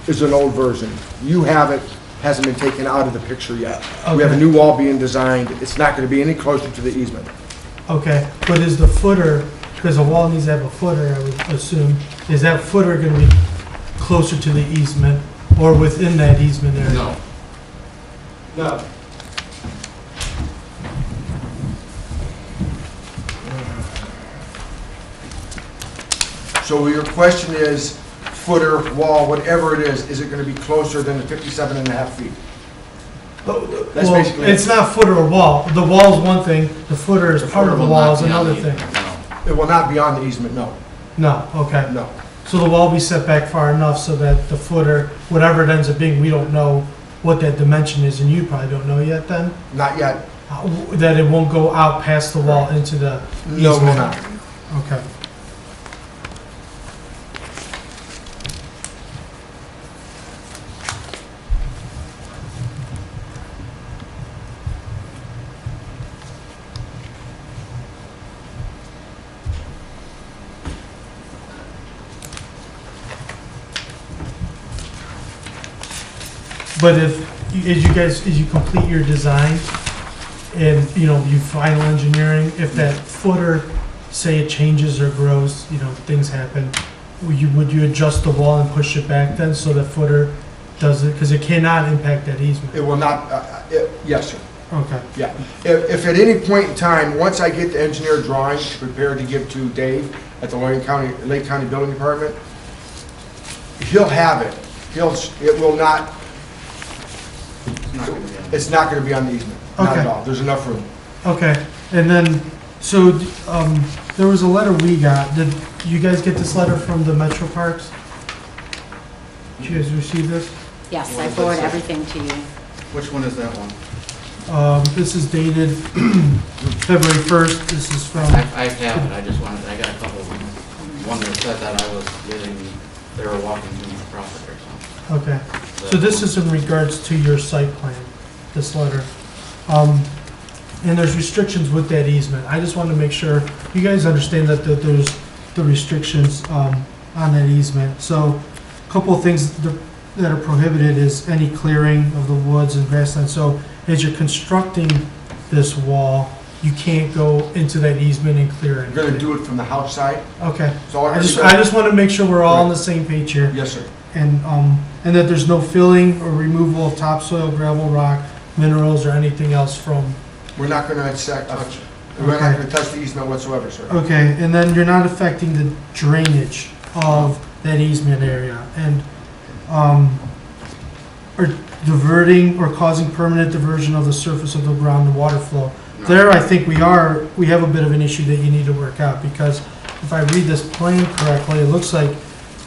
is an old version. You have it, hasn't been taken out of the picture yet. We have a Okay. new wall being designed. It's not gonna be any closer to the easement. Okay, but is the footer, because a wall needs to have a footer, I would assume, is that footer going to be closer to the easement or within that easement area? No. No. So your question is, footer, wall, whatever it is it gonna be closer than the 57.5 feet? That's Well, basically it's it. not footer or wall. The wall is one thing, the footer is The part of footer the will wall not is be on another the- thing. No. It will not be on the easement, no, No, okay. no. So the wall be set back far enough so that the footer, whatever it ends up being, we don't know what that dimension is, and you probably don't know yet then? Not yet. That it won't go out past the wall into the easement? No, it will not. Okay. But as you complete your design and, you final engineering, if that footer, say it changes or grows, things happen, would you adjust the wall and push it back then so the footer does it? Because it cannot impact that easement. It will not, yes, sir. Okay. Yeah. If at any point in time, once I get the engineer drawings prepared to give to Dave at the Lake County Building Department, he'll have it. It will not, it's not gonna be on the easement, not at Okay. all. There's enough room. Okay, and then, so, there was a letter we got. Did you guys get this letter from the Metro Parks? Did you guys receive this? Yes, What I does it forward say? everything to you. Which one is that one? This is dated February 1st. This is from, I have it, I got a couple of them. One that said that I was they were walking through my property or something. okay. So this is in regards to your site plan, this letter. And there's restrictions with that easement. I just wanted to make sure you guys understand that there's the restrictions on that easement. So a couple of things that are prohibited is any clearing of the woods and grassland. So as you're constructing this wall, you can't go into that easement and clear it. You're gonna do it from the house side? Okay. So I just want to make sure we're all on the same page here. Yes, sir. And that there's no filling or removal of topsoil, gravel, rock, minerals, or anything else from. We're not gonna we're not gonna touch the easement whatsoever, sir. Okay, and then you're not affecting the drainage of that easement area, and or diverting or causing permanent diversion of the surface of the ground and water flow. No. There, I think we have a bit of an issue that you need to work out, because if I read this plan correctly, it looks like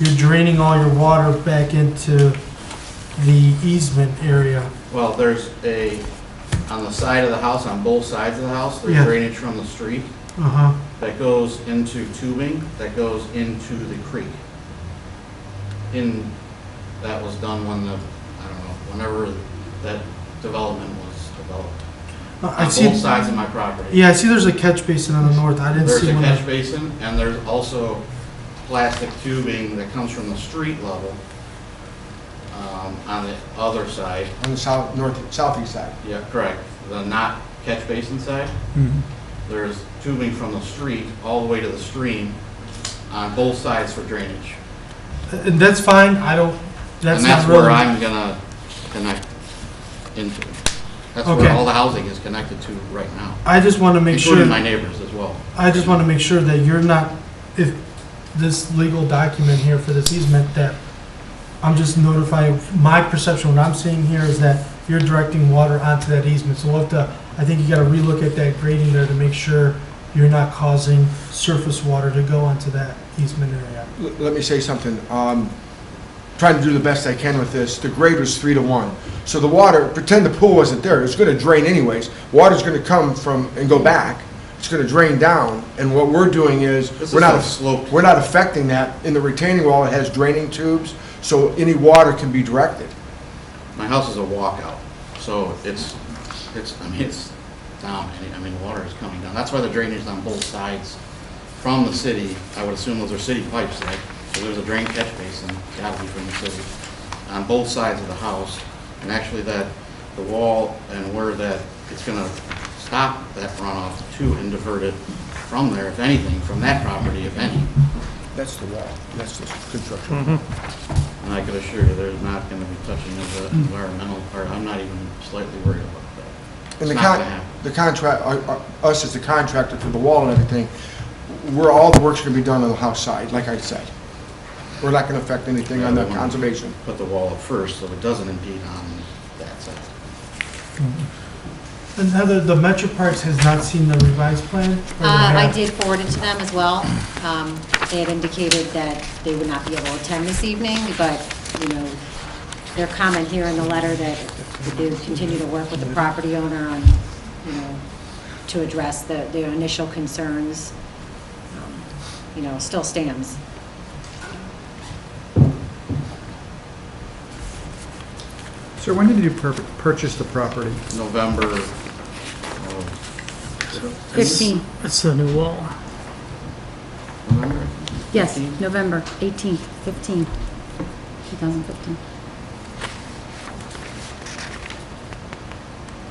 you're draining all your water back into the easement area. Well, there's on the side of the house, on both sides of the house, there's Yeah. drainage from the street Uh-huh. that goes into tubing, that goes into the creek. That was done whenever that development was developed. I On see, both sides of my property. yeah, I see there's a catch basin on the north. I didn't There's see a one. catch basin, and there's also plastic tubing that comes from the street level on the other side. On the southeast side. Yeah, correct. The not catch basin side, there's tubing from the street all the way to the stream on both sides for drainage. And that's fine, that's And not that's really. where I'm gonna connect into. That's Okay. where all the housing is connected to right now, I just want to make sure, including my neighbors as well. I just want to make sure that you're not, if this legal document here for this easement, that I'm just notifying, my perception, what I'm seeing here is that you're directing water onto that easement. So we'll have to, I think you got to relook at that grading there to make sure you're not causing surface water to go onto that easement area. Let me say something. Trying to do the best I can with this. The grade was 3-to-1. So the water, pretend the pool wasn't there, it's going to drain anyways. Water's going to come from and go back. It's going to drain down. And what we're doing is, we're not affecting that. In the retaining wall, it has draining tubes, so any water can be directed. My house is a walkout, so it's down. I mean, water is coming down. That's why the drainage is on both sides from the city. I would assume those are city pipes, right? So there's a drain catch basin, gotta be from the city, on both sides of the house. And actually the wall and where that, it's gonna stop that runoff to and divert it from there, if anything, from that property, if any. That's the wall. That's the construction. And I can assure you, there's not gonna be touching of the environmental part. I'm not even slightly worried about that. And It's not gonna happen. the contract, us as the contractor for the wall and everything, all the work's gonna be done on the house side, like I said. We're not gonna affect anything on the We wanna conservation. Put the wall up first, so it doesn't impede on that side. And Heather, the Metro Parks has not seen the revised plan? Or they I have? did forward it to them as well. They had indicated that they would not be able to attend this evening, but, you know, their comment here in the letter that they would continue to work with the property owner on, you know, to address the initial concerns, you know, still stands. Sir, when did you purchase the property? November, 15, It's a new wall. November? yes, November 18th, 15, 2015.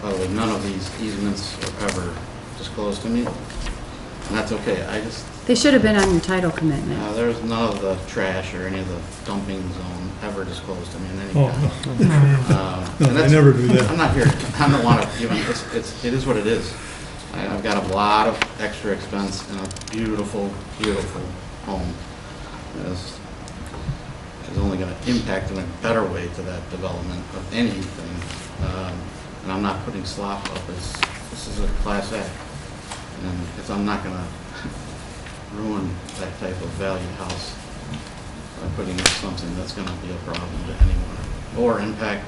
By the way, none of these easements were ever disclosed to me, and that's okay. I just, They should have been on your title commitment. there's none of the trash or any of the dumping zone ever disclosed to me in any Oh, kind. no, And I that's- never do that. I'm not here, I don't want to even, it is what it is. I've got a lot of extra expense in a beautiful, beautiful home. It's only going to impact in a better way to that development of anything. And I'm not putting slop up as, this is a Class A. And I'm not going to ruin that type of valued house by putting up something that's going to be a problem to anyone or impact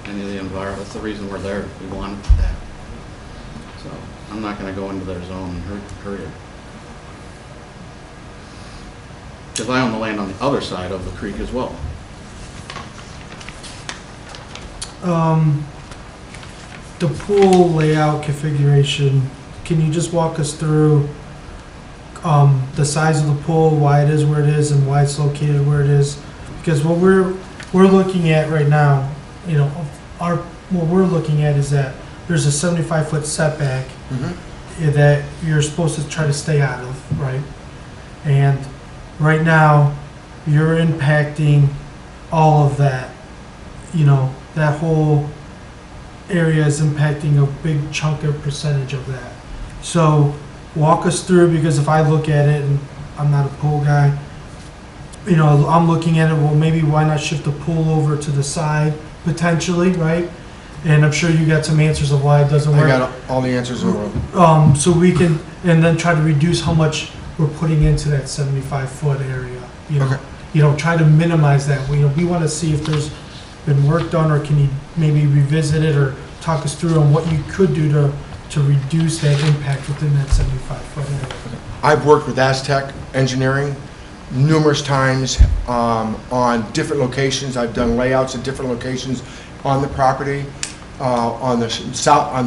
any of the environment. That's the reason we're there. We wanted that. So I'm not going to go into their zone and hurt it. Because I own the land on the other side of the creek as well. The pool layout configuration, can you just walk us through the size of the pool, why it is where it is, and why it's located where it is? Because what we're looking at right now, you know, what we're looking at is that there's a 75-foot setback that you're supposed to try to stay out of, right? And right now, you're impacting all of that. You know, that whole area is impacting a big chunk of percentage of that. So walk us through, because if I look at it, and I'm not a pool guy, you know, I'm looking at it, well, maybe why not shift the pool over to the side potentially, right? And I'm sure you got some answers of why it doesn't work. I got all the answers in the world. So we can, and then try to reduce how much we're putting into that 75-foot area. You know, Okay. you know, try to minimize that. We want to see if there's been work done, or can you maybe revisit it or talk us through on what you could do to reduce that impact within that 75-foot area. I've worked with Aztec Engineering numerous times on different locations. I've done layouts at different locations on the property. On the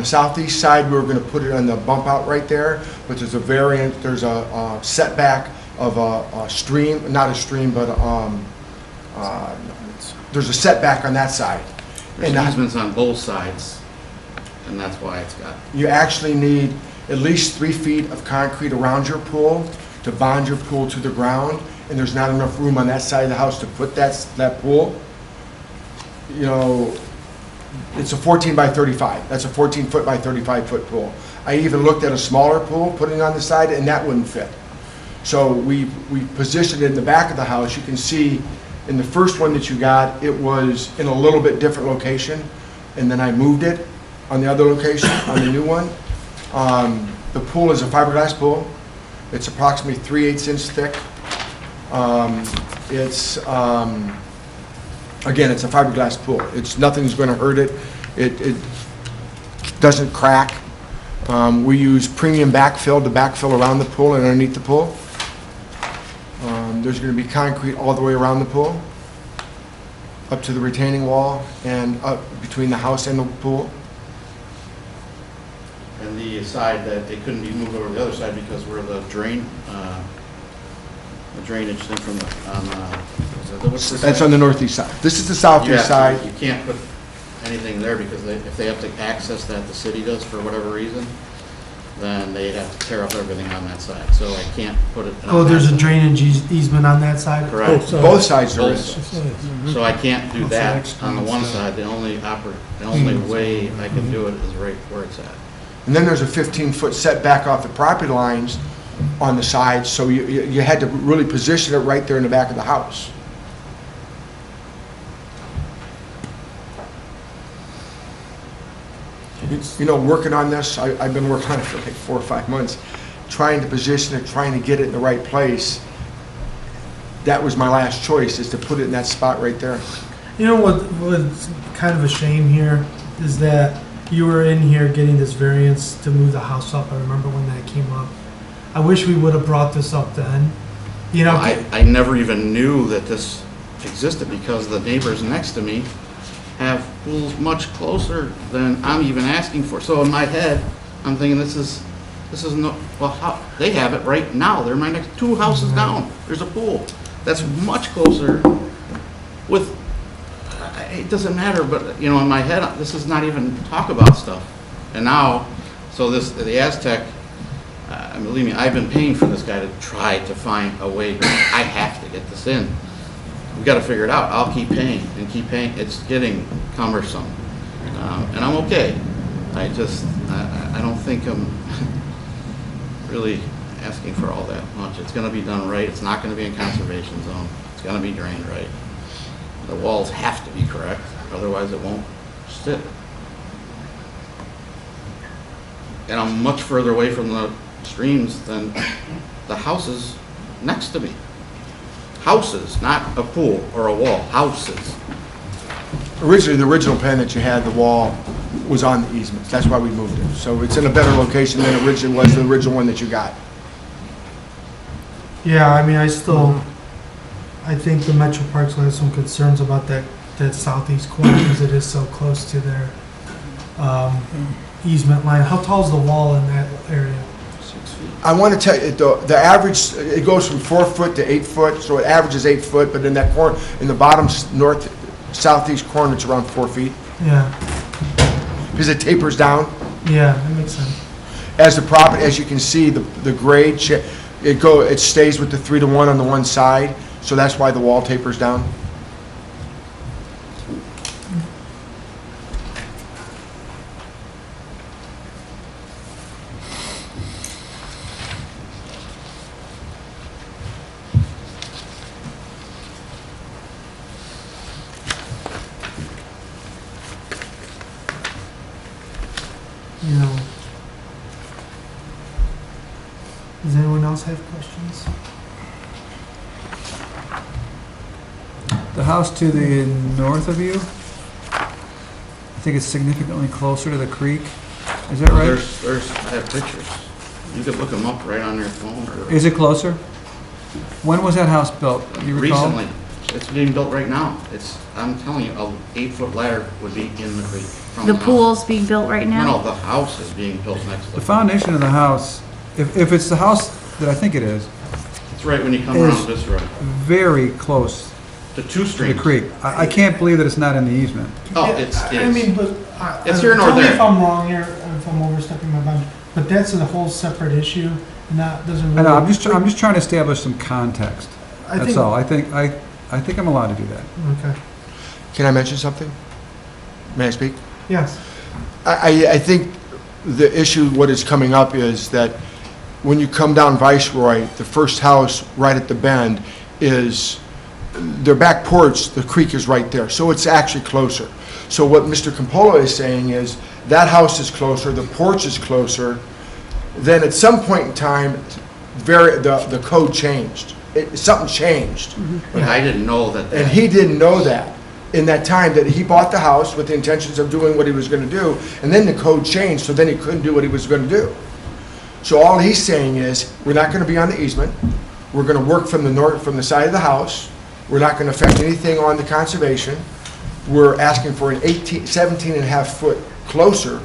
southeast side, we were going to put it on the bump out right there, but there's a variant. There's a setback of a stream, not a stream, but there's a setback on that side. There's And easements on both sides, and that's why it's got, you actually need at least 3 feet of concrete around your pool to bond your pool to the ground, and there's not enough room on that side of the house to put that pool. You know, it's a 14 by 35. That's a 14-foot by 35-foot pool. I even looked at a smaller pool, putting it on the side, and that wouldn't fit. So we positioned it in the back of the house. You can see in the first one that you got, it was in a little bit different location, and then I moved it on the other location, on the new one. The pool is a fiberglass pool. It's approximately 3/8 inch thick. Again, it's a fiberglass pool. Nothing's going to hurt it. It doesn't crack. We use premium backfill to backfill around the pool and underneath the pool. There's going to be concrete all the way around the pool, up to the retaining wall and up between the house and the pool. And the side that it couldn't be moved over to the other side because where the drainage thing from what's this That's side? on the northeast side. This is the southeast side. You can't put anything there because if they have to access that, the city does for whatever reason, then they'd have to tear up everything on that side. So I can't put it. Oh, there's a drainage easement on that side? Correct. Both sides there Both is. sides. So I can't do that on the one side. The only way I can do it is right where it's at. And then there's a 15-foot setback off the property lines on the sides, so you had to really position it right there in the back of the house. You know, working on this, I've been working on it for like 4 or 5 months, trying to position it, trying to get it in the right place. That was my last choice, is to put it in that spot right there. You know what's kind of a shame here is that you were in here getting this variance to move the house up. I remember when that came up. I wish we would have brought this up then. You know, I never even knew that this existed because the neighbors next to me have pools much closer than I'm even asking for. So in my head, I'm thinking this is no, well, how, they have it right now. They're my next 2 houses down. There's a pool that's much closer with, it doesn't matter, but you know, in my head, this is not even talk about stuff. And now, so the Aztec, believe me, I've been paying for this guy to try to find a way. I have to get this in. We've got to figure it out. I'll keep paying and keep paying. It's getting cumbersome. And I'm okay. I don't think I'm really asking for all that much. It's going to be done right. It's not going to be in conservation zone. It's going to be drained right. The walls have to be correct, otherwise it won't sit. And I'm much further away from the streams than the houses next to me. Houses, not a pool or a wall, houses. Originally, the original plan that you had, the wall was on the easements. That's why we moved it. So it's in a better location than originally was the original one that you got. yeah, I mean, I think the Metro Parks will have some concerns about that southeast corner because it is so close to their easement line. How tall is the wall in that area? 6 feet. I want to tell you, the average, it goes from 4 foot to 8 foot, so it averages 8 foot, but in that corner, in the bottom north, southeast corner, it's around 4 feet. Yeah, Because it tapers down. yeah, that makes sense. As the property, as you can see, the grade, it stays with the 3-to-1 on the one side, so that's why the wall tapers down. You know, does anyone else have questions? The house to the north of you, I think it's significantly closer to the creek. Is that right? I have pictures. You could look them up right on your phone. Or Is it closer? When was that house built? Do you recall? recently. It's being built right now. I'm telling you, an 8-foot ladder would be in the creek. From The house. pool's being built right No, now? no, the house is being built next to The it. foundation of the house, if it's the house that I think it is, It's right when you come is around this road. very close The 2 to the streams. creek. I can't believe that it's not in the easement. Oh, Yeah, it's. I mean, but. It's here nor tell me there. if I'm wrong here, if I'm overstepping my bounds, but that's a whole separate issue, and that doesn't really. I know, I'm just trying to establish some context. I That's think- all. I think I'm allowed to do that. Okay. Can I mention something? May I speak? Yes. I think the issue, what is coming up is that when you come down Viceroy, the first house right at the bend is, their back porch, the creek is right there, so it's actually closer. So what Mr. Campola is saying is, that house is closer, the porch is closer, then at some point in time, the code changed. Something changed. But I didn't know that. And he didn't know that in that time, that he bought the house with the intentions of doing what he was gonna do, and then the code changed, so then he couldn't do what he was gonna do. So all he's saying is, we're not gonna be on the easement, we're gonna work from the side of the house, we're not gonna affect anything on the conservation, we're asking for an 17 and a half foot closer,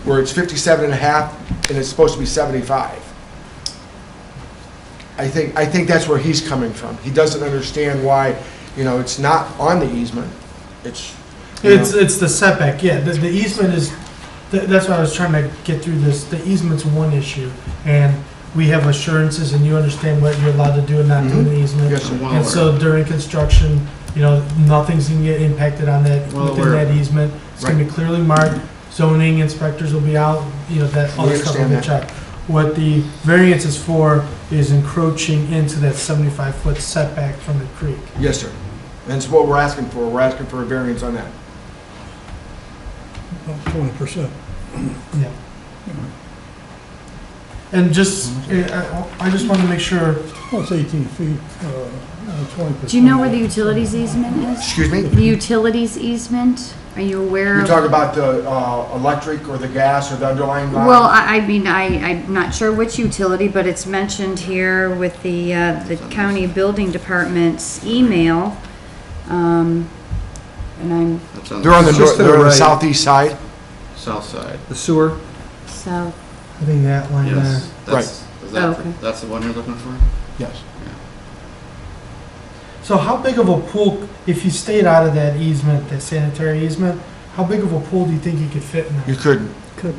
where it's 57 and a half, and it's supposed to be 75. I think that's where he's coming from. He doesn't understand why, it's not on the easement. It's the setback, yeah. The easement is, that's why I was trying to get through this. The easement's one issue, and we have assurances, and you understand what you're allowed to do and not do in the easement. Yes, sir. And so during construction, nothing's gonna get impacted on that, within that easement. It's gonna be clearly marked. Zoning inspectors will be out, that other stuff will be checked. What the variance is for is encroaching into that 75-foot setback from the creek. Yes, sir. And it's what we're asking for. We're asking for a variance on that. About 20%. Yeah. And just, I just want to make sure. Well, it's 18 feet, 20%. Do you know where the utilities easement is? Excuse me? The utilities easement? Are you aware You're of? talking about the electric or the gas or the underlying line? Well, I'm not sure which utility, but it's mentioned here with the county building department's email. And I'm They're on the Just to the they're on the right. southeast side? South side. The sewer? south. I think that line there. Yes. That's- is that Oh, okay. That's the one you're looking for? Yes. So how big of a pool, if you stayed out of that easement, that sanitary easement, how big of a pool do you think you could fit in You there? couldn't. Could.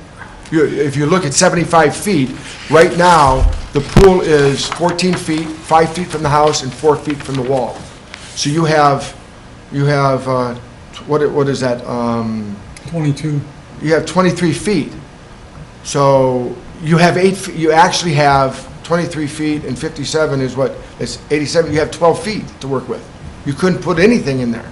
If you look at 75 feet, right now, the pool is 14 feet, 5 feet from the house and 4 feet from the wall. So you have, what is that? 22. You have 23 feet. So you have you actually have 23 feet, and 57 is what? It's 87. You have 12 feet to work with. You couldn't put anything in there.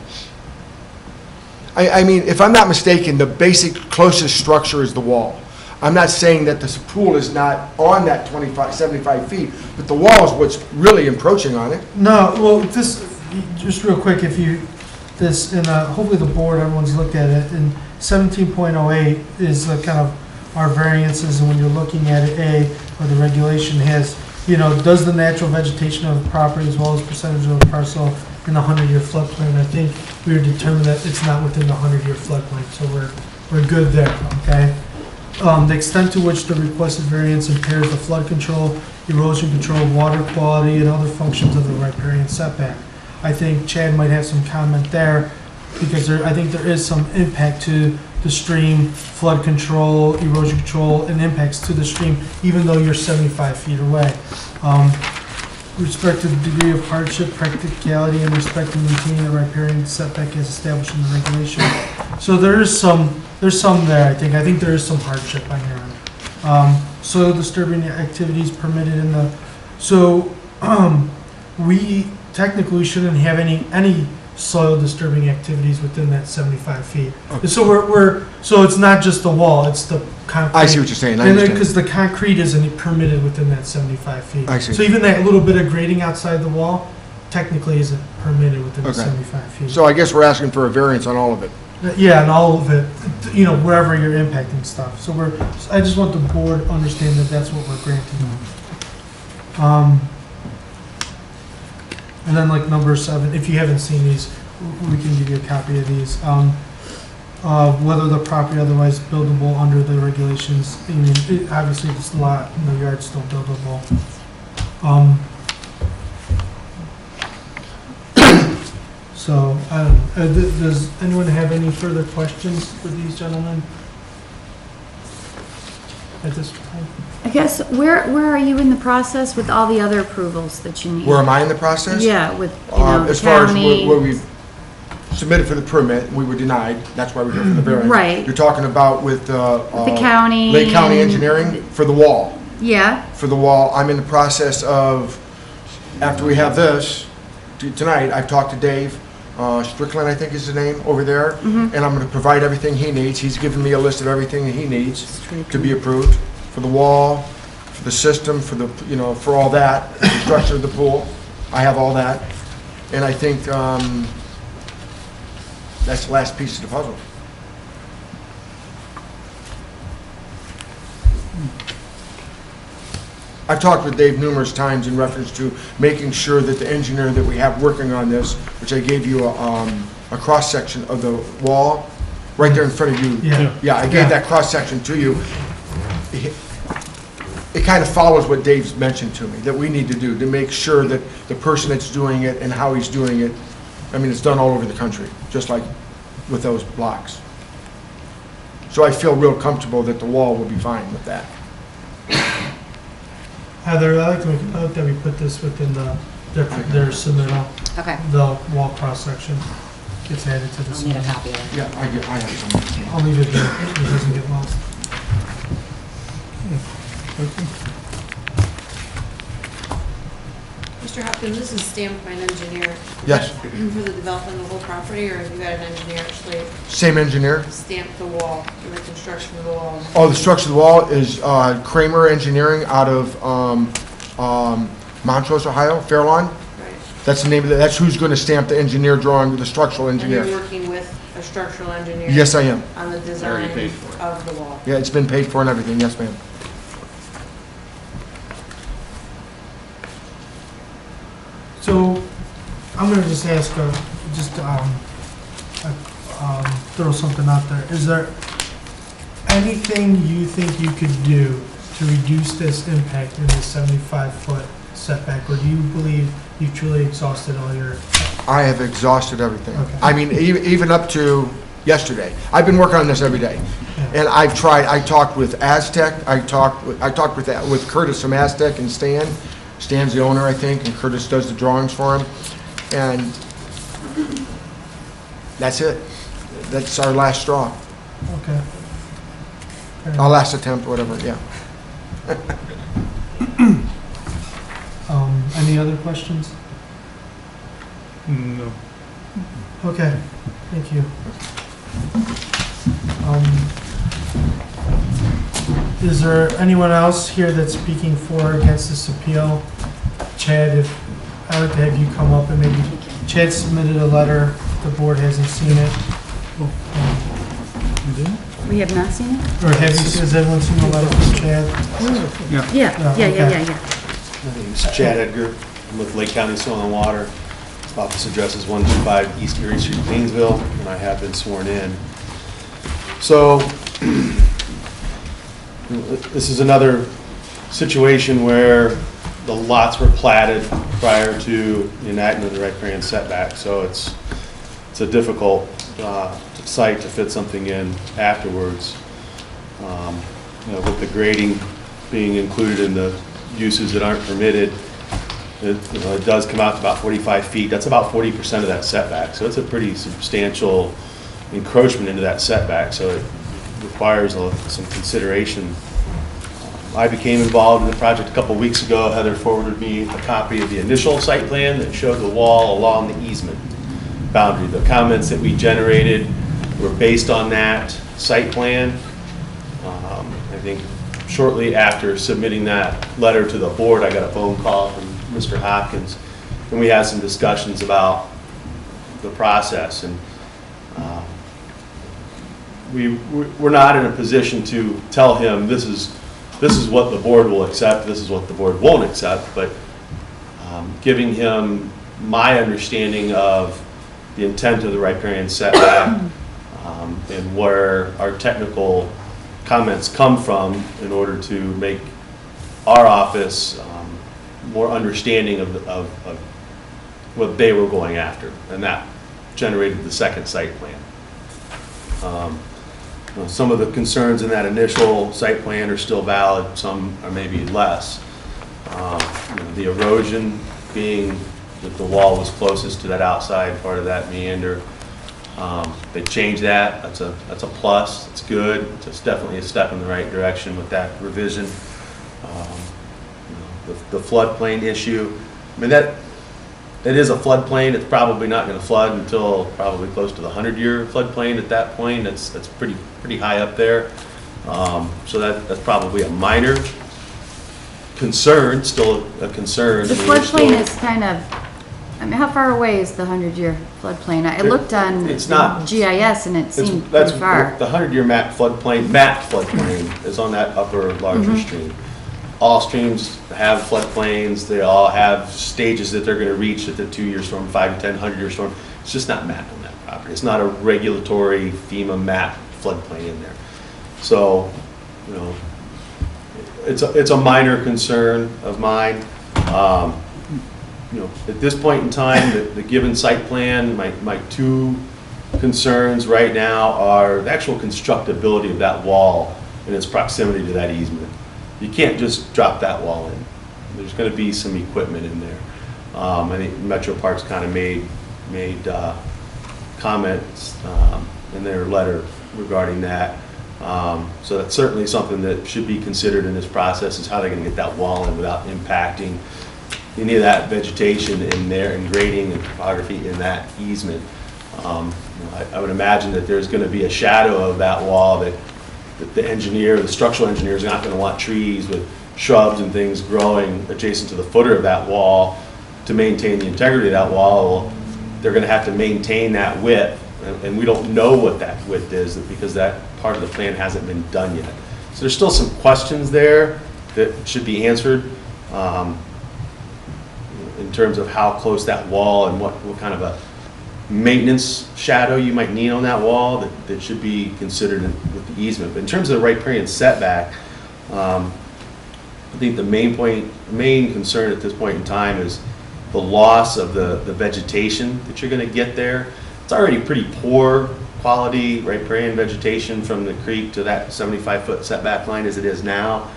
I mean, if I'm not mistaken, the basic closest structure is the wall. I'm not saying that this pool is not on that 75 feet, but the wall is what's really encroaching on it. No, well, this, just real quick, and hopefully the board, everyone's looked at it, and 17.08 is kind of our variances, and when you're looking at it, or the regulation has, does the natural vegetation of the property as well as percentage of the parcel in the 100-year floodplain. I think we were determined that it's not within the 100-year floodplain, so we're good there, okay? The extent to which the requested variance impairs the flood control, erosion control, water quality, and other functions of the riparian setback. I think Chad might have some comment there, because I think there is some impact to the stream, flood control, erosion control, and impacts to the stream, even though you're 75 feet away. Respect to the degree of hardship, practicality, and respect to maintaining the riparian setback as established in the regulation. So there's some there, I think. I think there is some hardship on your end. Soil disturbing activities permitted in the, so we technically shouldn't have any soil disturbing activities within that 75 feet. Okay. So so it's not just the wall, it's the concrete. I see what you're saying. I understand. Because the concrete isn't permitted within that 75 feet. I see. So even that little bit of grading outside the wall technically isn't permitted within the Okay. 75 feet. So I guess we're asking for a variance on all of it. Yeah, and all of it, wherever you're impacting stuff. So I just want the board to understand that that's what we're granting. And then like number 7, if you haven't seen these, we can give you a copy of these. Whether the property otherwise buildable under the regulations, obviously this lot, the yard's still buildable. So, I don't know, does anyone have any further questions for these gentlemen? At this point? I guess, where are you in the process with all the other approvals that you need? Where am I in the process? Yeah, with, the As far as county. where we've, submitted for the permit, we were denied, that's why we're here for the variance. Right. You're talking about with, The county. Lake County Engineering for the wall. Yeah, For the wall, I'm in the process of, after we have this, tonight, I've talked to Dave Strickland, I think is his name, over there, and I'm gonna provide everything he needs. He's given me a list of everything that he needs to be approved for the wall, for the system, for the, you know, for all that, the structure of the pool. I have all that, and I think that's the last piece of the puzzle. I've talked with Dave numerous times in reference to making sure that the engineer that we have working on this, which I gave you a cross-section of the wall, right there in front of you. Yeah. Yeah, I gave that cross-section to you. It kind of follows what Dave's mentioned to me, that we need to do, to make sure that the person that's doing it and how he's doing it, I mean, it's done all over the country, just like with those blocks. So I feel real comfortable that the wall will be fine with that. Heather, I'd like to make a note that we put this within their submittal. Okay. The wall cross-section gets added to the I'll need a submittal. copy of it. Yeah, I have some. I'll leave it here, so it doesn't get lost. Mr. Hopkins, this is stamped by an engineer. Yes. For the development of the whole property, or have you got an engineer actually Same engineer? stamp the wall, for the construction of the wall? Oh, the structure of the wall is Kramer Engineering out of Montrose, Ohio, Fairlawn. Right. That's the name of it. That's who's going to stamp the engineer drawing, the structural And engineer. you're working with a structural engineer? Yes, I am. On the design of the wall? Yeah, it's been paid for and everything. Yes, ma'am. So, I'm gonna just ask, throw something out there. Is there anything you think you could do to reduce this impact in the 75-foot setback, or do you believe you've truly exhausted all your? I have exhausted everything. Okay. I mean, even up to yesterday. I've been working on this every day. Yeah. And I've tried, I talked with Aztec, I talked with Curtis from Aztec and Stan. Stan's the owner, I think, and Curtis does the drawings for him. And that's it. That's our last straw. Okay. Our last attempt, whatever, yeah. Any other questions? No. Okay, thank you. Is there anyone else here that's speaking for or against this appeal? Chad, if I would have you come up and maybe, Chad submitted a letter, the board hasn't seen it. we have not seen it? Or have you, has everyone seen the letter from Chad? Yeah. My name is Chad Edgar. I'm with Lake County Soil and Water. Office address is 125 East Erie Street, Painesville, and I have been sworn in. So, this is another situation where the lots were platted prior to the enactment of the riparian setback, so it's a difficult site to fit something in afterwards. With the grading being included in the uses that aren't permitted, it does come out to about 45 feet. That's about 40% of that setback, so it's a pretty substantial encroachment into that setback, so it requires some consideration. I became involved in the project a couple weeks ago. Heather forwarded me a copy of the initial site plan that showed the wall along the easement boundary. The comments that we generated were based on that site plan. I think shortly after submitting that letter to the board, I got a phone call from Mr. Hopkins, and we had some discussions about the process. And we're not in a position to tell him this is what the board will accept, this is what the board won't accept, but giving him my understanding of the intent of the riparian setback and where our technical comments come from in order to make our office more understanding of what they were going after, and that generated the second site plan. Some of the concerns in that initial site plan are still valid, some are maybe less. The erosion being that the wall was closest to that outside part of that meander, They changed that. That's a plus. It's good. It's definitely a step in the right direction with that revision. The floodplain issue. I mean, that it is a floodplain. It's probably not going to flood until probably close to the 100-year floodplain at that point. That's pretty high up there. So that's probably a minor concern, still a concern. The floodplain is kind of, I mean, how far away is the 100-year floodplain? I looked on It's not- GIS and it seemed That's pretty far. the 100-year mapped floodplain is on that upper larger Mm-hmm. stream. All streams have floodplains. They all have stages that they're going to reach at the 2-year storm, 5 to 10, 100-year storm. It's just not mapped on that property. It's not a regulatory FEMA mapped floodplain in there. So, you know, it's a minor concern of mine. You know, at this point in time, the given site plan, my two concerns right now are the actual constructability of that wall and its proximity to that easement. You can't just drop that wall in. There's going to be some equipment in there. I think Metro Parks kind of made comments in their letter regarding that. So that's certainly something that should be considered in this process, is how they're going to get that wall in without impacting any of that vegetation in there and grading and topography in that easement. You know, I would imagine that there's going to be a shadow of that wall that the structural engineer is not going to want trees with shrubs and things growing adjacent to the footer of that wall to maintain the integrity of that wall. Well, they're going to have to maintain that width, and we don't know what that width is because that part of the plan hasn't been done yet. So there's still some questions there that should be answered in terms of how close that wall and what kind of a maintenance shadow you might need on that wall that should be considered with the easement. But in terms of the riparian setback, I think the main concern at this point in time is the loss of the vegetation that you're going to get there. It's already pretty poor quality riparian vegetation from the creek to that 75-foot setback line as it is now,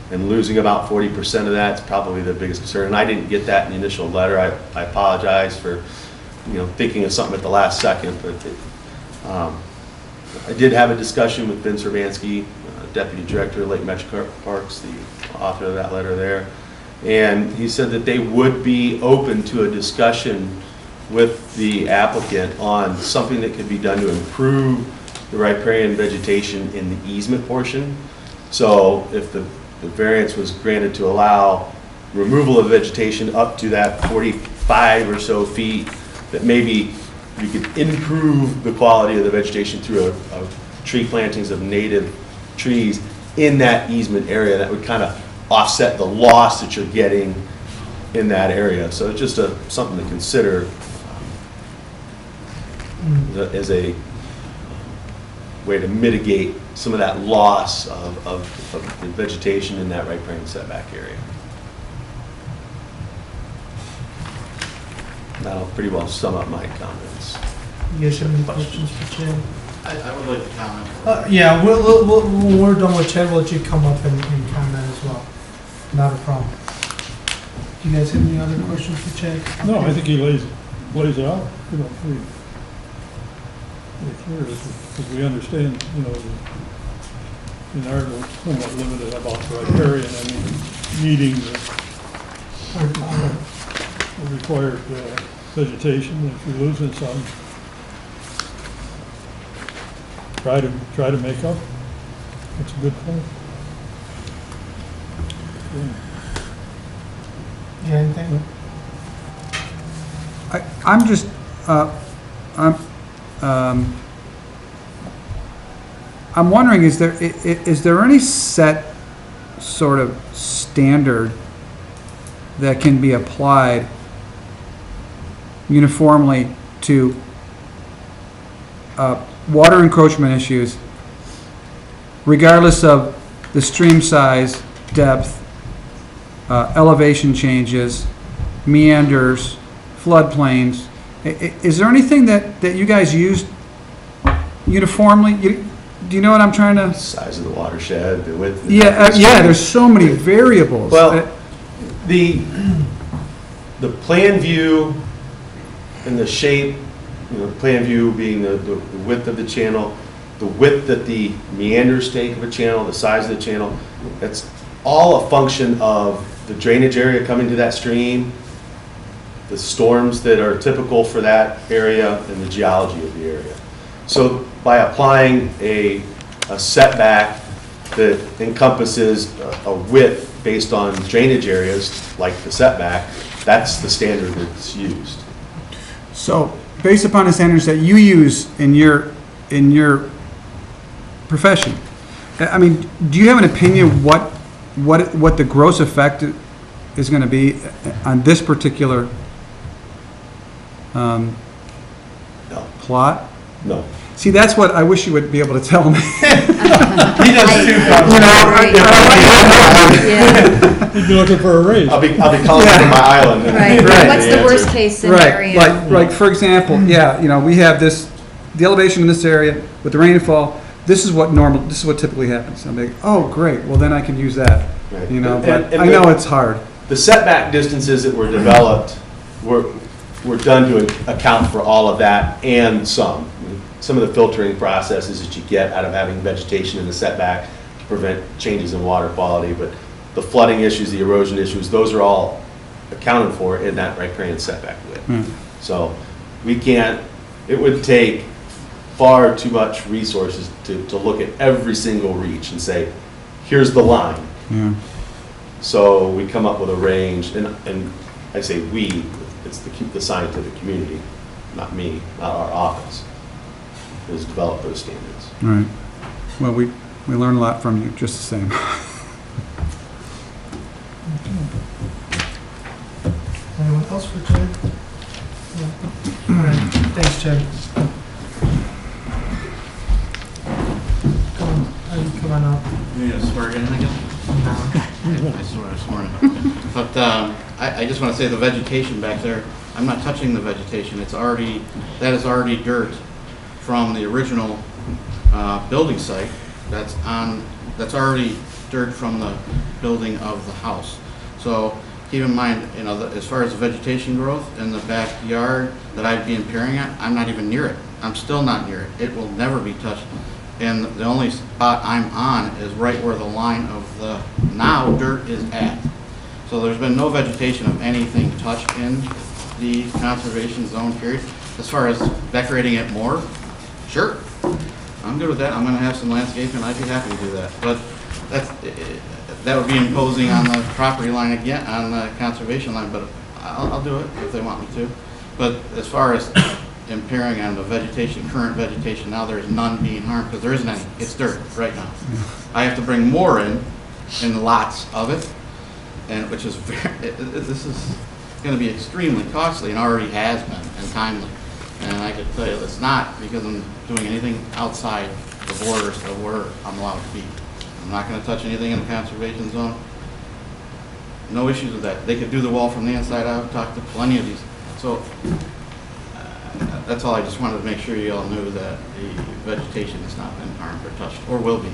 and losing about 40% of that is probably the biggest concern. And I didn't get that in the initial letter. I apologize for thinking of something at the last second, but I did have a discussion with Ben Cervansky, Deputy Director of Lake Metro Parks, the author of that letter there, and he said that they would be open to a discussion with the applicant on something that could be done to improve the riparian vegetation in the easement portion. So if the variance was granted to allow removal of vegetation up to that 45 or so feet, that maybe you could improve the quality of the vegetation through a tree plantings of native trees in that easement area that would kind of offset the loss that you're getting in that area. So it's just something to consider as a way to mitigate some of that loss of the vegetation in that riparian setback area. That'll pretty well sum up my comments. You guys have any questions for Chad? I would like to comment. Yeah, when we're done with Chad, we'll let you come up and comment as well. Not a problem. Do you guys have any other questions for Chad? No, I think he lays it out, pretty clear, because we understand, in our somewhat limited about the riparian, I mean, meeting the required vegetation. If you're losing some, try to make up. That's a good point. Yeah, anything? I'm just, I'm wondering, is there any set sort of standard that can be applied uniformly to water encroachment issues, regardless of the stream size, depth, elevation changes, meanders, floodplains? Is there anything that you guys use uniformly? Do you know what I'm trying to? Size of the watershed, the width. Yeah, there's so many variables. Well, the plan view and the shape plan view being the width of the channel, the width that the meanders take of a channel, the size of the channel. That's all a function of the drainage area coming to that stream, the storms that are typical for that area, and the geology of the area. So by applying a setback that encompasses a width based on drainage areas, like the setback, that's the standard that's used. So, based upon the standards that you use in your profession, I mean, do you have an opinion what the gross effect is going to be on this particular No. plot? No. See, that's what I wish you would be able to tell me. He does too. You'd be looking for a raise. I'll be calling from my island. Right, what's the worst case scenario? Right, like for example, we have the elevation in this area with the rainfall. This is what typically happens. I'm like, oh, great. Well, then I can use that. Right. But I know it's hard. The setback distances that were developed were done to account for all of that and some. Some of the filtering processes that you get out of having vegetation in the setback to prevent changes in water quality, but the flooding issues, the erosion issues, those are all accounted for in that riparian setback width. So it would take far too much resources to look at every single reach and say, here's the line. So we come up with a range, and I say we, it's the scientific community, not me, not our office, has developed those standards. All right. Well, we learn a lot from you, just the same. Anyone else for Chad? No. All right, thanks, Chad. Come on up. You need to swear in again? No. I swear I swore in. But I just want to say the vegetation back there, I'm not touching the vegetation. That is already dirt from the original building site. That's already dirt from the building of the house. So keep in mind, as far as the vegetation growth in the backyard that I'd be impairing it, I'm not even near it. I'm still not near it. It will never be touched. And the only spot I'm on is right where the line of the now dirt is at. So there's been no vegetation of anything touched in the conservation zone period. As far as decorating it more, sure, I'm good with that. I'm going to have some landscaping. I'd be happy to do that. But that would be imposing on the property line again, on the conservation line. But I'll do it if they want me to. But as far as impairing on the vegetation, current vegetation, now there's none being harmed because there isn't any. It's dirt right now. I have to bring more in lots of it, and which is this is going to be extremely costly and already has been and timely. And I can tell you it's not because I'm doing anything outside the borders of where I'm allowed to be. I'm not going to touch anything in the conservation zone. No issues with that. They could do the wall from the inside out. Talk to plenty of these. So that's all. I just wanted to make sure you all knew that the vegetation has not been harmed or touched or will be.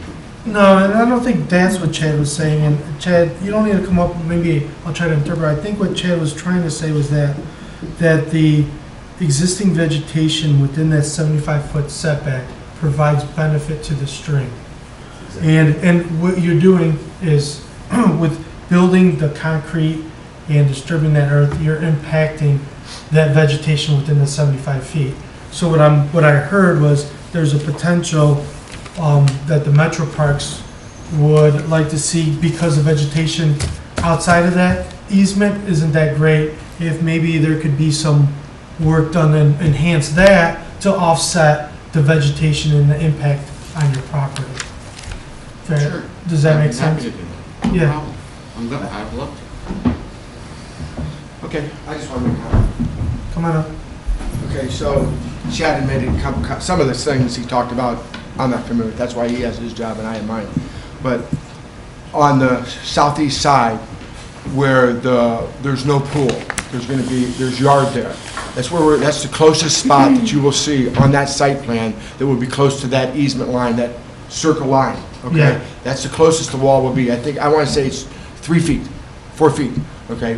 No, and I don't think that's what Chad was saying. And Chad, you don't need to come up. Maybe I'll try to interpret. I think what Chad was trying to say was that the existing vegetation within that 75-foot setback provides benefit to the stream. And what you're doing is with building the concrete and disturbing that earth, you're impacting that vegetation within the 75 feet. So what I heard was there's a potential that the metro parks would like to see, because the vegetation outside of that easement isn't that great, if maybe there could be some work done and enhance that to offset the vegetation and the impact on your property. Fair. Sure. Does that make Happy sense? to do that. No Yeah. problem. I'm good. I'd love to. Okay. I just want to comment. Come on up. Okay, so Chad had made some of the things he talked about, I'm not familiar with. That's why he has his job and I have mine. But on the southeast side, where there's no pool, there's yard there. That's the closest spot that you will see on that site plan that would be close to that easement line, that circle line. Okay, Yeah. that's the closest the wall will be. I want to say it's 3 feet, 4 feet. okay?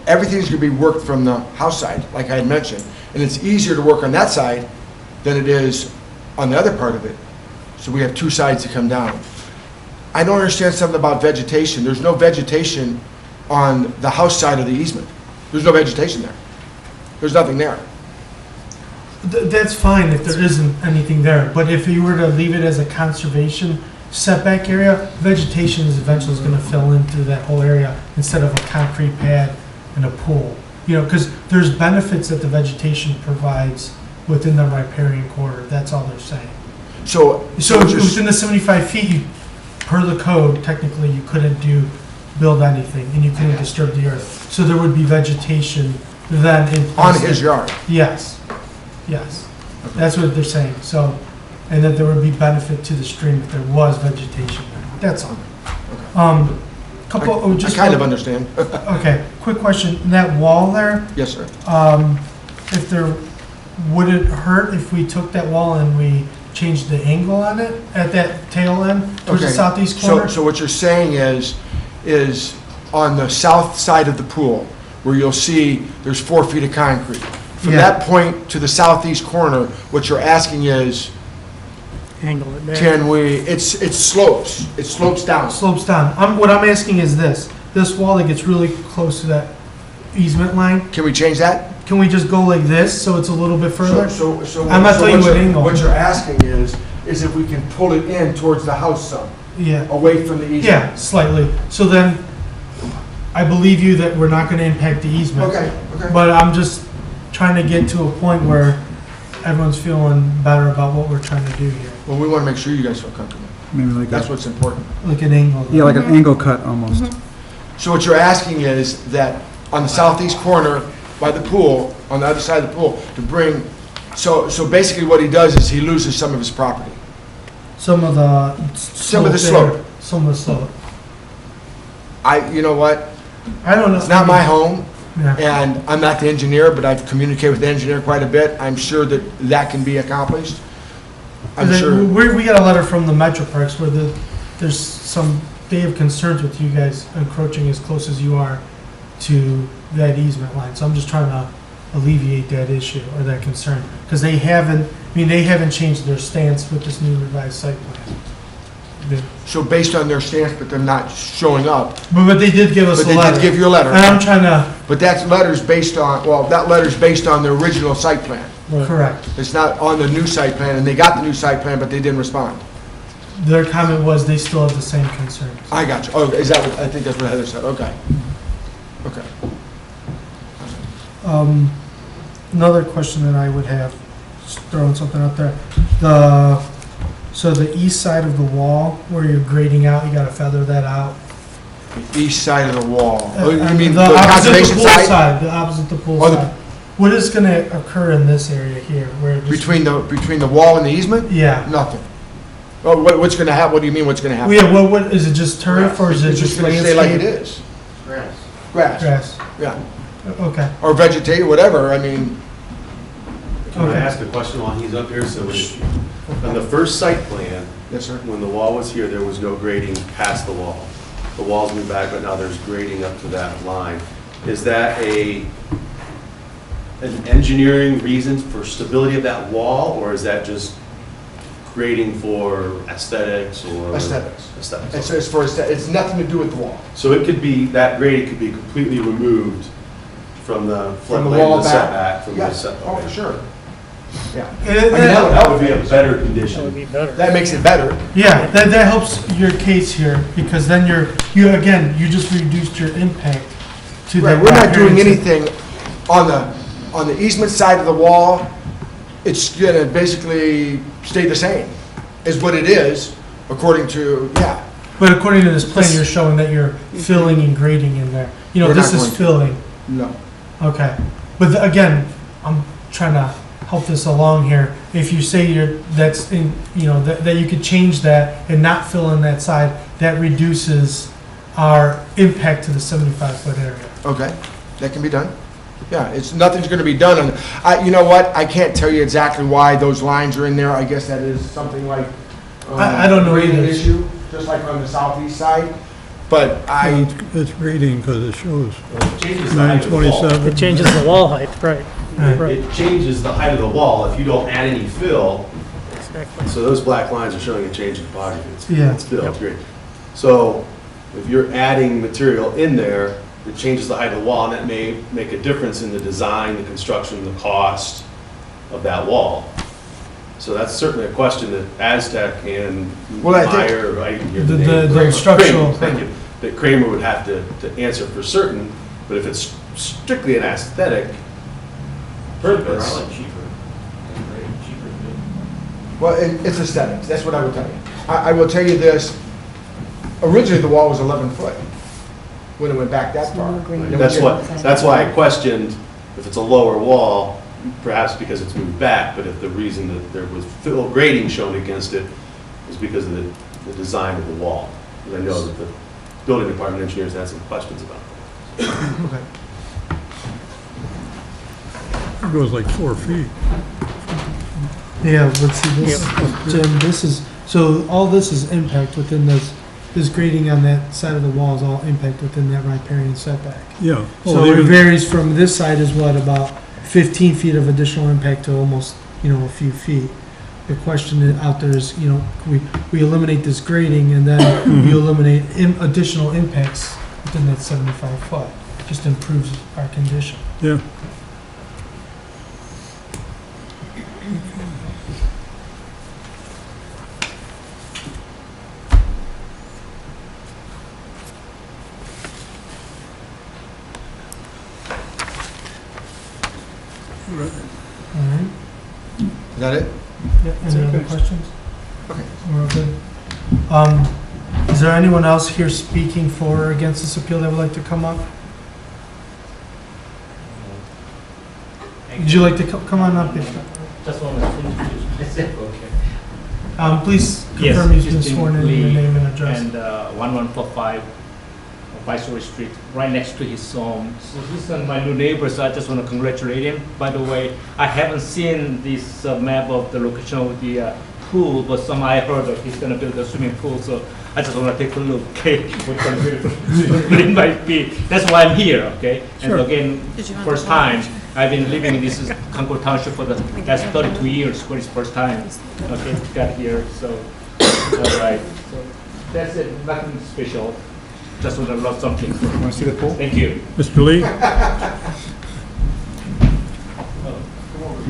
Everything's gonna be worked from the house side, like I had mentioned. And it's easier to work on that side than it is on the other part of it. So we have two sides to come down. I don't understand something about vegetation. There's no vegetation on the house side of the easement. There's no vegetation there. There's nothing there. That's fine if there isn't anything there, but if you were to leave it as a conservation setback area, vegetation is eventually going to fill in through that whole area instead of a concrete pad and a pool. You know, because there's benefits that the vegetation provides within the riparian corridor. That's all they're saying. So within the 75 feet, per the code, technically you couldn't build anything and you couldn't disturb the earth. So there would be vegetation then in place. On his yard? Yes, yes. That's what they're saying. So, and that there would be benefit to the stream if there was vegetation there. That's all. I kind of understand. Okay, quick question. That wall there, Yes, sir. would it hurt if we took that wall and we changed the angle on it at that tail end towards the Okay. southeast corner? So what you're saying is on the south side of the pool, where you'll see there's 4 feet of concrete. From Yeah. that point to the southeast corner, what you're asking is, Angle it back. it slopes down. Slopes down. What I'm asking is this wall that gets really close to that easement line, Can we change that? can we just go like this so it's a little bit further? So I'm not telling you what what angle. What you're asking is if we can pull it in towards the house some, Yeah, away from the easement. yeah, slightly. So then, I believe you that we're not gonna impact the easement. Okay. But I'm just trying to get to a point where everyone's feeling better about what we're trying to do here. Well, we want to make sure you guys feel comfortable. Maybe like That's what's important. Like an angle. Yeah, like an angle cut almost. So what you're asking is that on the southeast corner by the pool, on the other side of the pool, to bring, so basically what he does is he loses some of his property. Some of the Some of the there, slope. Some of the slope. You know what? I don't know. It's not my home, Yeah. and I'm not the engineer, but I've communicated with the engineer quite a bit. I'm sure that can be accomplished. I'm sure. We got a letter from the Metro Parks where they have concerns with you guys encroaching as close as you are to that easement line. So I'm just trying to alleviate that issue or that concern. Because they haven't changed their stance with this new revised site plan. So based on their stance, but them not showing up, But they did give us but a they letter. did give you a letter. And I'm trying to, But that letter's based on the original site plan. correct. It's not on the new site plan, and they got the new site plan, but they didn't respond. Their comment was they still have the same concerns. I got you. Oh, is that what, I think that's what Heather said, okay. Okay. Another question that I would have, just throwing something out there. So the east side of the wall where you're grading out, you gotta feather that out. The east side of the wall. Oh, you And mean the the opposite conservation pool side? The opposite the pool Oh, the- side. What is gonna occur in this area here where? it just- Between the wall and the easement? Yeah. Nothing. Oh, what's gonna happen? What do you mean, what's gonna Well, happen? yeah, what, is it just turf or is it It's just gonna stay like it landscape? is. Grass. Grass, Yeah. okay. Or vegetate, whatever, I mean, Can I Okay. ask a question while he's up here? So on the first site plan, yes, sir. when the wall was here, there was no grading past the wall. The wall's moved back, but now there's grading up to that line. Is that an engineering reason for stability of that wall, or is that just grading for aesthetics or? Aesthetics. Aesthetics. It's nothing to do with the wall. So it could be, that grade could be completely removed from the From the floodplain, wall the back? setback, from the Yes, setback. oh, for sure. Yeah. That would be a better That would condition. be better. That makes it better. Yeah, that helps your case here because then you just reduced your impact to Right, that. we're not doing riparian- anything on the easement side of the wall. It's gonna basically stay the same, is what it is, according to, yeah. But according to this plan, you're showing that you're filling and grading in there. You know, We're this not is going to. filling. No. Okay. But again, I'm trying to help this along here. If you say that you could change that and not fill in that side, that reduces our impact to the 75-foot area. Okay, that can be done. Yeah, nothing's gonna be done on, you know what, I can't tell you exactly why those lines are in there. I guess that is something like. I don't know grading either. issue, just like on the southeast side. But It's grading because it shows It changes the height of the wall. 927. It changes the wall height, right. Right. It changes the height of the wall if you don't add any fill. Exactly. So those black lines are showing a change in topography. Yeah. It's fill, it's great. So if you're adding material in there, it changes the height of the wall, and that may make a difference in the design, the construction, the cost of that wall. So that's certainly a question that Aztec and Well, I think- Meyer, right? Hear The- name. the structural- Kramer, thank you. That Kramer would have to answer for certain, but if it's strictly an aesthetic purpose. Well, it's aesthetics, that's what I would tell you. I will tell you this, originally the wall was 11 foot when it went back that far. That's why I questioned if it's a lower wall, perhaps because it's moved back, but if the reason that there was fill grading shown against it was because of the design of the wall. And I know that the building department engineers had some questions about that. Okay. It goes like 4 feet. Yeah, let's see this, Jim, this is, so all this is impact within this grading on that side of the wall is all impact within that riparian setback. Yeah. So it varies from this side is what, about 15 feet of additional impact to almost, a few feet. The question out there is, we eliminate this grading and then we eliminate additional impacts within that 75 foot. Just improves our condition. Yeah. All right. Is that it? Yeah, any other questions? Okay. We're all good. Is there anyone else here speaking for or against this appeal that would like to come up? Would you like to come on up? Just want to finish. Okay. Please Yes, confirm you've been Justin sworn in, Lee, your name and address. And 1145 Viceroy Street, right next to his home. So he's my new neighbor, so I just want to congratulate him. By the way, I haven't seen this map of the location of the pool, but somehow I heard that he's going to build a swimming pool, so I just want to take a look, okay, what kind of beautiful it might be. That's why I'm here, okay? Sure. And again, first time, I've been living in this Concord Township for the last 32 years, but it's first time, okay, got here, so, all right. So that's it, nothing special. Just want to learn something. Want to see the pool? Thank you. Mr. Lee? You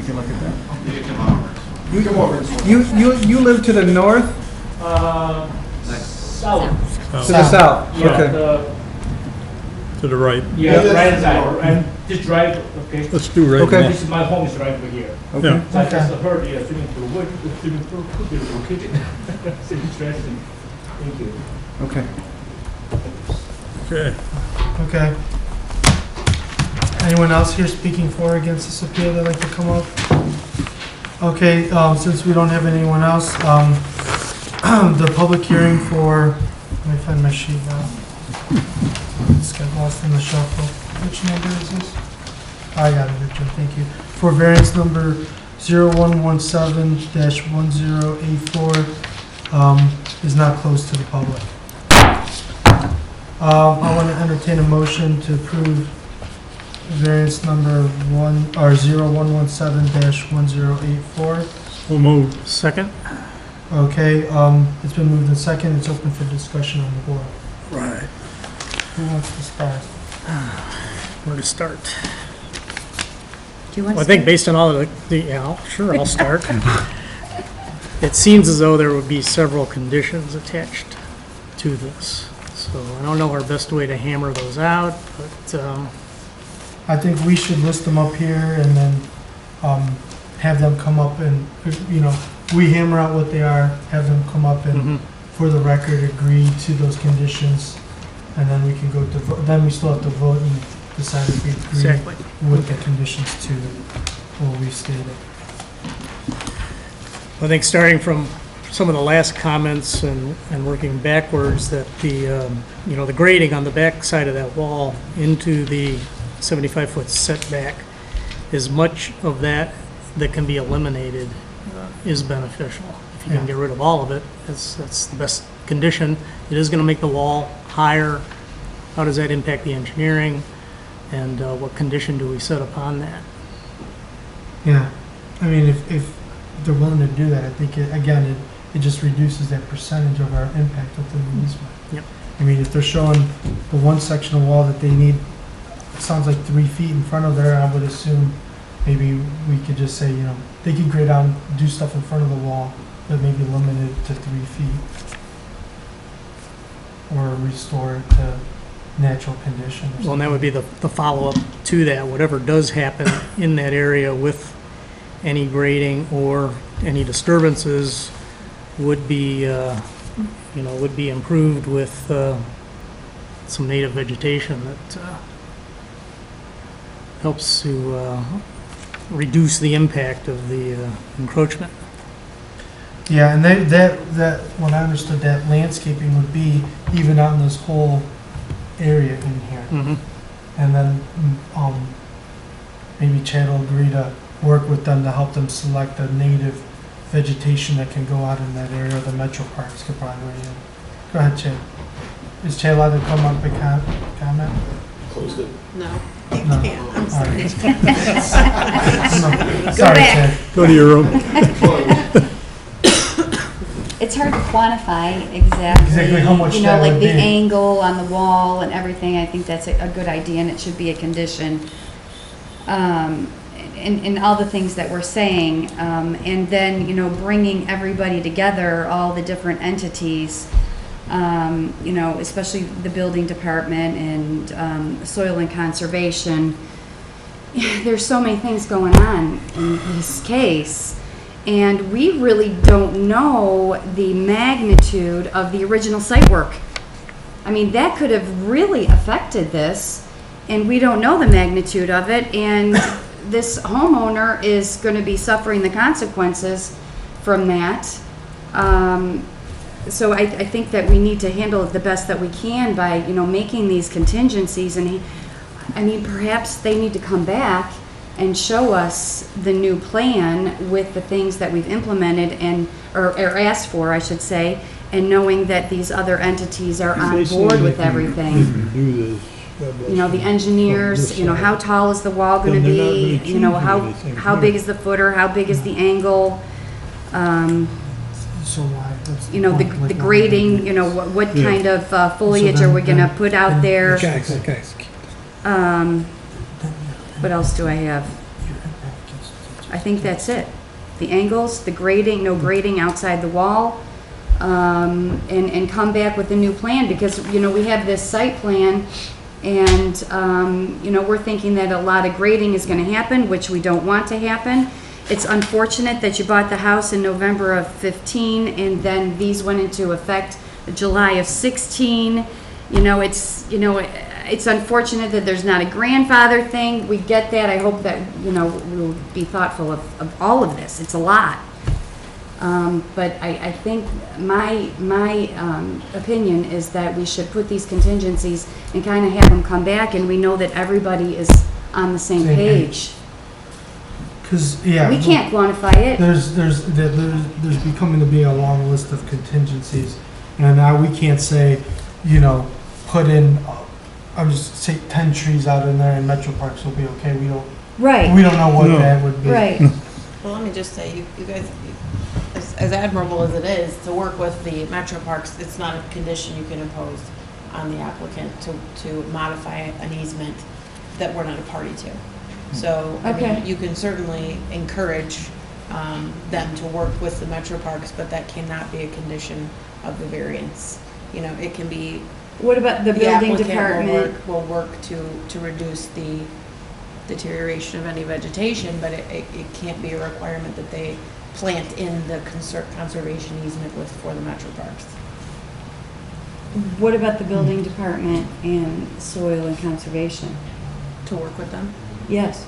can look at that. You come over. You live to the north? South. To the south? Yeah, Okay. To the right. yeah, right side, and just drive, okay? Let's do right Okay. now. This is my home is right over here. Okay. Yeah. So I just heard the swimming pool, where the swimming pool could be located. It's interesting. Thank you. Okay. Okay. Okay. Anyone else here speaking for or against this appeal that'd like to come up? Okay, since we don't have anyone else, the public hearing for, let me find my sheet now. It's got lost in the shuffle. Which number is this? I got it, Richard, thank you. For variance number 0117-1084, is not closed to the public. I want to entertain a motion to approve variance number 0117-1084. We'll move. Second? Okay, it's been moved and second, it's open for discussion on the board. Right. Who wants to start? Where to start? Do you want Well, I to think based on all of sure, I'll start. It seems as though there would be several conditions attached to this. So I don't know our best way to hammer those out, but, I think we should list them up here and then have them come up and, we hammer out what they are, have them come up and, for the record, agree to those conditions, and then we can go to, then we still have to vote and decide if we agree Exactly. with the conditions to what we stated. I think starting from some of the last comments and working backwards, that the grading on the back side of that wall into the 75-foot setback, as much of that can be eliminated is beneficial. If you can get rid of all of it, that's the best condition. It is going to make the wall higher. How does that impact the engineering? And what condition do we set upon that? Yeah, I mean, if they're willing to do that, I think, it just reduces that percentage of our impact within the easement. Yep. I mean, if they're showing the one section of wall that they need, it sounds like 3 feet in front of there, I would assume maybe we could just say, they could grade out, do stuff in front of the wall, but maybe limit it to 3 feet. Or restore it to natural condition. Well, and that would be the follow-up to that. Whatever does happen in that area with any grading or any disturbances would be, would be improved with some native vegetation that helps to reduce the impact of the encroachment. Yeah, and that when I understood that landscaping would be even out in this whole area in here. Mm-hmm. And then maybe Chad will agree to work with them to help them select the native vegetation that can go out in that area. The metro parks could probably weigh in. Go ahead, Chad. Is Chad allowed to come up and comment? Closed it. No, No. you can't, I'm All sorry. right. Go Sorry, back. Chad. Go to your room. It's hard to quantify exactly. Exactly how much that like would the be. angle on the wall and everything. I think that's a good idea, and it should be a condition. And all the things that we're saying, and then bringing everybody together, all the different entities, especially the building department and soil and conservation. There's so many things going on in this case. And we really don't know the magnitude of the original site work. I mean, that could have really affected this, and we don't know the magnitude of it, and this homeowner is going to be suffering the consequences from that. So I think that we need to handle it the best that we can by, making these contingencies, and perhaps they need to come back and show us the new plan with the things that we've implemented or asked for, I should say, and knowing that these other entities are on board with everything. The engineers, how tall is the wall going to be? How big is the footer? How big is the angle? So why? That's The point. grading, what kind of foliage are we going to put out there? What else do I have? I think that's it. The angles, the grading, no grading outside the wall, and come back with a new plan, because, we have this site plan, and, we're thinking that a lot of grading is going to happen, which we don't want to happen. It's unfortunate that you bought the house in November of 15, and then these went into effect July of 16. It's unfortunate that there's not a grandfather thing. We get that. I hope that, we'll be thoughtful of all of this. It's a lot. But I think my opinion is that we should put these contingencies and kind of have them come back, and we know that everybody is on the same page. Because, yeah. We can't quantify it. There's becoming to be a long list of contingencies. And now we can't say, put in, I'm just say 10 trees out in there and Metro Parks will be okay. We don't know what that would be. Right. Well, let me just say, you guys, as admirable as it is to work with the Metro Parks, it's not a condition you can impose on the applicant to modify an easement that we're not a party to. So, you can certainly encourage them to work with the Metro Parks, but that cannot be a condition of the variance. It can be. What about the building department? Will work to reduce the deterioration of any vegetation, but it can't be a requirement that they plant in the conservation easement for the Metro Parks. What about the building department and soil and conservation? To work with them? Yes.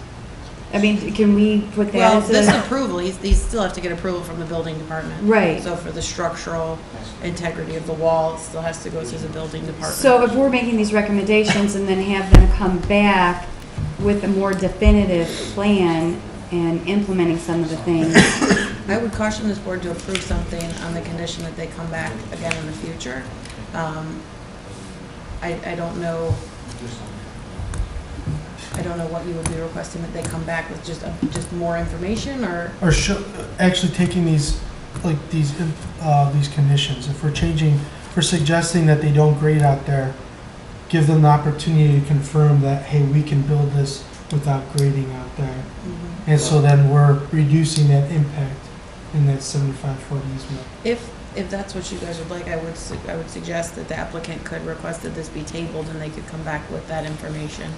Can we put that Well, as this a... approval, these still have to get approval from the building department. Right. So for the structural integrity of the wall, it still has to go through the building department. So if we're making these recommendations and then have them come back with a more definitive plan and implementing some of the things, I would caution this board to approve something on the condition that they come back again in the future. I don't know. I don't know what you would be requesting, that they come back with just more information, or? Or actually taking these, like, these conditions, if we're suggesting that they don't grade out there, give them the opportunity to confirm that, hey, we can build this without grading out there. And so then we're reducing that impact in that 75-foot easement. If that's what you guys would like, I would suggest that the applicant could request that this be tabled and they could come back with that information.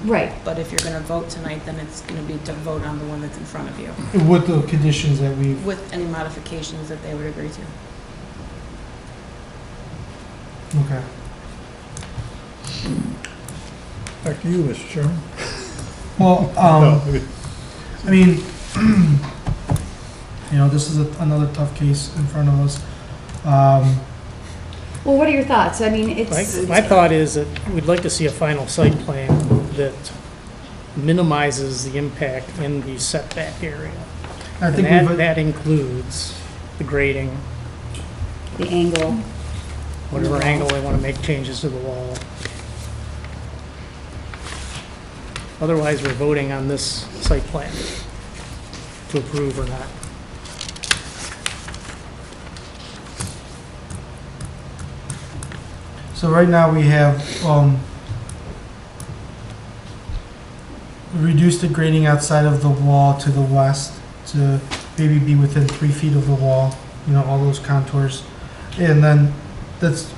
Right. But if you're going to vote tonight, then it's going to be to vote on the one that's in front of you, With the conditions that we've... with any modifications that they would agree to. Okay. Back to you, Mr. Chairman. Well, I mean, you know, this is another tough case in front of us. Well, what are your thoughts? I mean, it's... My thought is that we'd like to see a final site plan that minimizes the impact in the setback area. I think And that includes the grading, The angle. whatever angle they want to make changes to the wall. Otherwise, we're voting on this site plan to approve or not. So right now we have reduced the grading outside of the wall to the west to maybe be within 3 feet of the wall, you know, all those contours. And then that's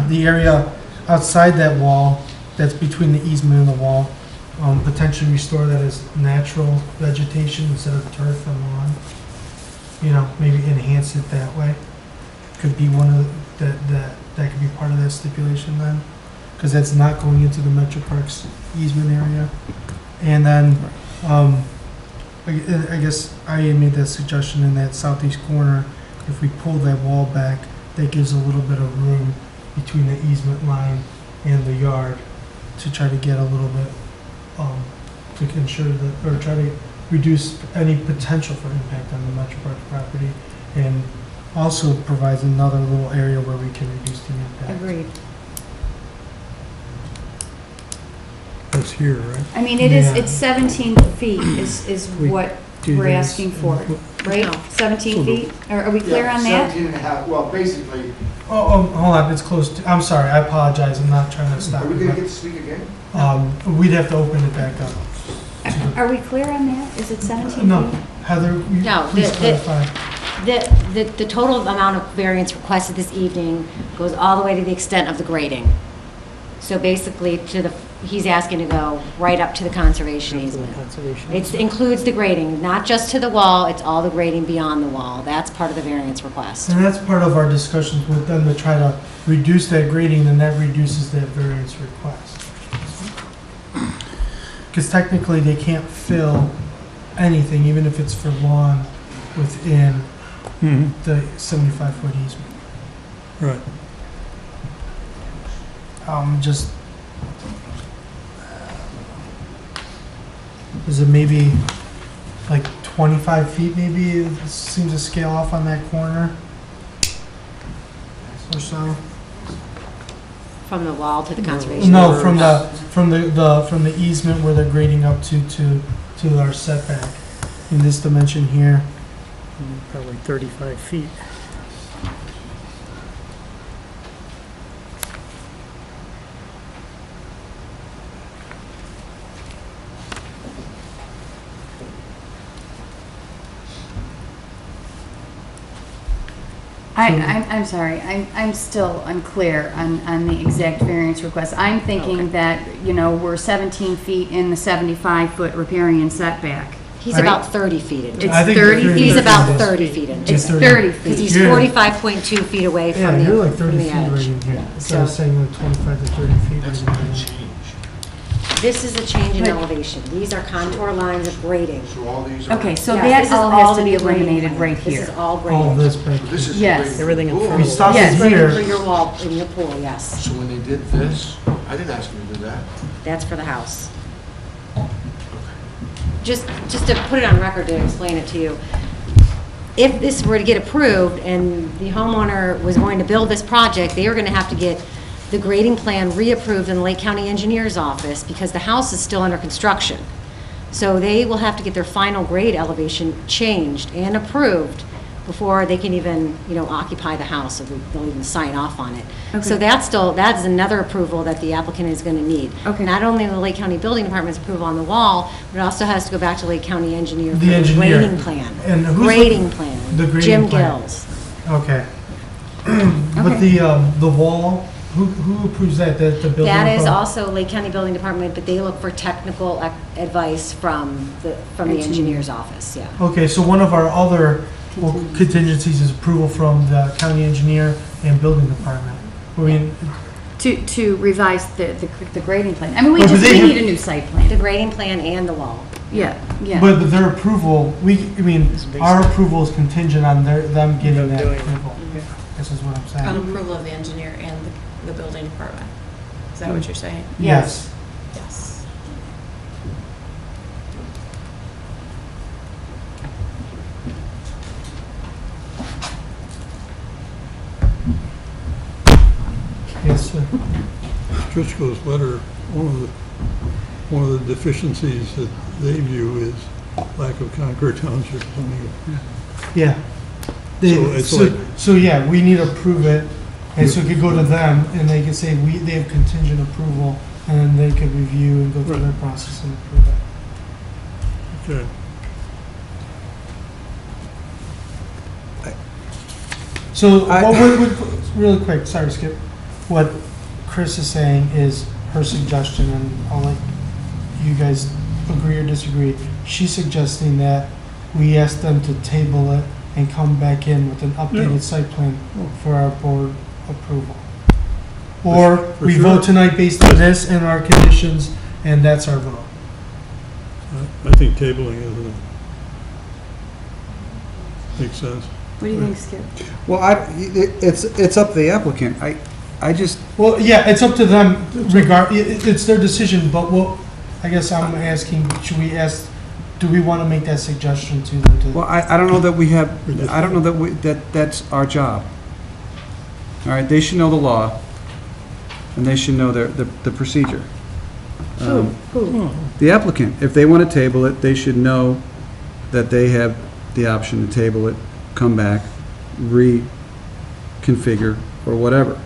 the area outside that wall that's between the easement and the wall, potentially restore that as natural vegetation instead of turf and lawn. You know, maybe enhance it that way. Could be one of that could be part of that stipulation then, because that's not going into the Metro Parks easement area. And then, I guess I made that suggestion in that southeast corner, if we pull that wall back, that gives a little bit of room between the easement line and the yard to try to get a little bit, to ensure that, or try to reduce any potential for impact on the Metro Parks property, and also provides another little area where we can reduce the impact. Agreed. That's here, right? I mean, it's 17 feet is what we're asking for, right? 17 feet? Are we clear on that? 17 and a half, well, basically, Oh, hold on, it's close to, I'm sorry, I apologize, I'm not trying to stop. are we gonna get to speak again? We'd have to open it back up. Are we clear on that? Is it 17 feet? No, Heather, No, please clarify. The total amount of variance requested this evening goes all the way to the extent of the grading. So basically, he's asking to go right up to the conservation easement. It includes the grading, not just to the wall, it's all the grading beyond the wall. That's part of the variance request. And that's part of our discussions with them to try to reduce that grading, and that reduces that variance request. Because technically, they can't fill anything, even if it's for lawn, within the 75-foot easement. Right. Just, is it maybe like 25 feet maybe? It seems to scale off on that corner or so. From the wall to the conservation? No, from the easement where they're grading up to our setback. In this dimension here. Probably 35 feet. I'm sorry, I'm still unclear on the exact variance request. I'm thinking that, you know, we're 17 feet in the 75-foot riparian setback. He's about 30 feet into it. It's 30 feet? He's about 30 feet into it. It's 30 feet. Because he's 45.2 feet away from Yeah, you're like 30 from the feet right edge. in here. Yeah, So I was saying like 25 to 30 feet. That's right not in a here. change. This is a change in elevation. These are contour lines of grading. So all these are. Okay, so Yes, that this is all all has to the be new grading eliminated plan. right This here. is all All grading. this back. This is. Yes. grading Everything in pool. front We stopped Yes. it Grading here. for your wall, in your pool, yes. So when they did this, I didn't ask them to do that. That's for the house. Just to put it on record to explain it to you, if this were to get approved and the homeowner was going to build this project, they were going to have to get the grading plan reapproved in the Lake County Engineer's office because the house is still under construction. So they will have to get their final grade elevation changed and approved before they can even, occupy the house, or they'll even sign off on it. So Okay. that's another approval that the applicant is going to need. Okay. Not only the Lake County Building Department's approval on the wall, but it also has to go back to Lake County Engineer for The the engineer. grading plan. And who's Grading plan. the grading Jim plan? Gills. Okay. But the wall, who approves that? The building? That is department? also Lake County Building Department, but they look for technical advice from the engineer's office, yeah. Okay, so one of our other contingencies is approval from the county engineer and building department. I mean, To revise the grading plan. I mean, we Well, do they have- need a new site plan. The grading plan and the wall. Yeah, yeah. but their approval, our approval is contingent on them getting that Doing it. approval. This is what I'm On saying. approval of the engineer and the building department. Is that what you're saying? Yes. Yes. Yes, sir. Driscoll's letter, one of the deficiencies that they view is lack of Concord Township zoning. Yeah. So it's Yeah, we need to approve it, and so it could go to them, and they could say, they have contingent approval, and then they could review and go through their process and approve it. Okay. So, really quick, sorry, Skip. What Chris is saying is her suggestion, and I'll let you guys agree or disagree. She's suggesting that we ask them to table it and come back in with an updated site plan for our board approval. Or For we sure. vote tonight based on this and our conditions, and that's our vote. I think tabling makes sense. What do you think, Skip? Well, it's up to the applicant. I just, Well, yeah, it's up to them it's their decision, but I guess I'm asking, do we want to make that suggestion to them to? well, I don't know that we have, I don't know that's our job. All right, they should know the law, and they should know the procedure. Who? The applicant, if they want to table it, they should know that they have the option to table it, come back, reconfigure, or whatever.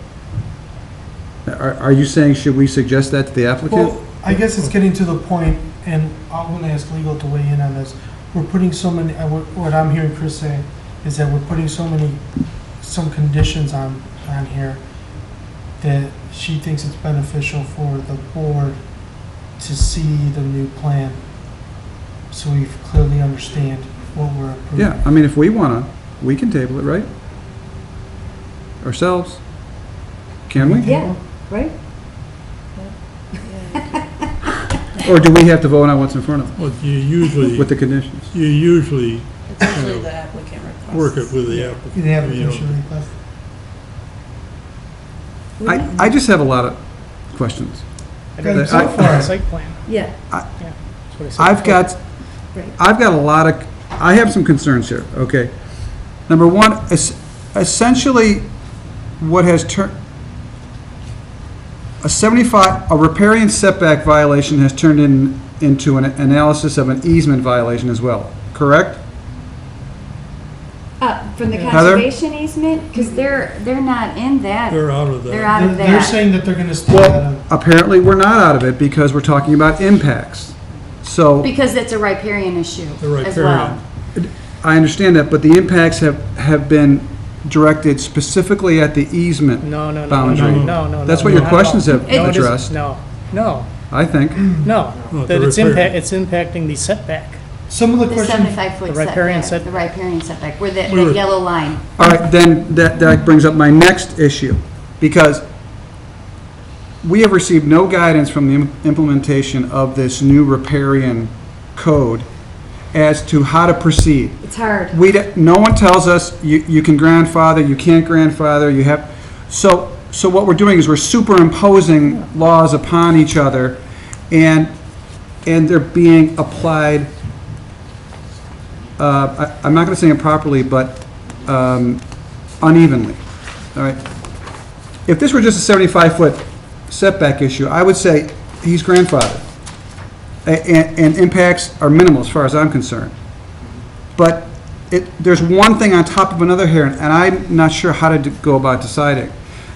Are you saying, should we suggest that to the applicant? Well, I guess it's getting to the point, and I'm going to ask legal to weigh in on this. We're putting so many, what I'm hearing Chris say is that we're putting some conditions on here that she thinks it's beneficial for the board to see the new plan, so we clearly understand what we're approving. Yeah, I mean, if we want to, we can table it, right? Ourselves. Can we? Yeah, right? Or do we have to vote on what's in front of us Well, you usually, with the conditions? you usually It's usually the applicant requests. work it with the applicant. The You applicant know. should request. I just have a lot of questions. I don't So know, far. site plan. Yeah. That's what I said I've before. got I have some concerns here, okay? Number one, essentially, what has turned, a riparian setback violation has turned into an analysis of an easement violation as well, correct? From the Heather? conservation easement, because they're not in that. They're out of They're that. out of They're that. saying that they're going to stay out of. Apparently, we're not out of it because we're talking about impacts. So, Because it's a riparian issue The as well. riparian. I understand that, but the impacts have been directed specifically at the easement boundary. No. That's what no, your not questions at all. have No, it isn't. addressed. No, I think. no, No, that the it's riparian. it's impacting the setback. Some of the The questions. 75-foot The riparian setback, the riparian setback, where that yellow line. All right, then that brings up my next issue, because we have received no guidance from the implementation of this new riparian code as to how to proceed. It's hard. No one tells us you can grandfather, you can't grandfather, you have, so what we're doing is we're superimposing laws upon each other, and they're being applied I'm not going to say improperly, but unevenly, all right? If this were just a 75-foot setback issue, I would say he's grandfathered. And impacts are minimal as far as I'm concerned. But there's one thing on top of another here, and I'm not sure how to go about deciding.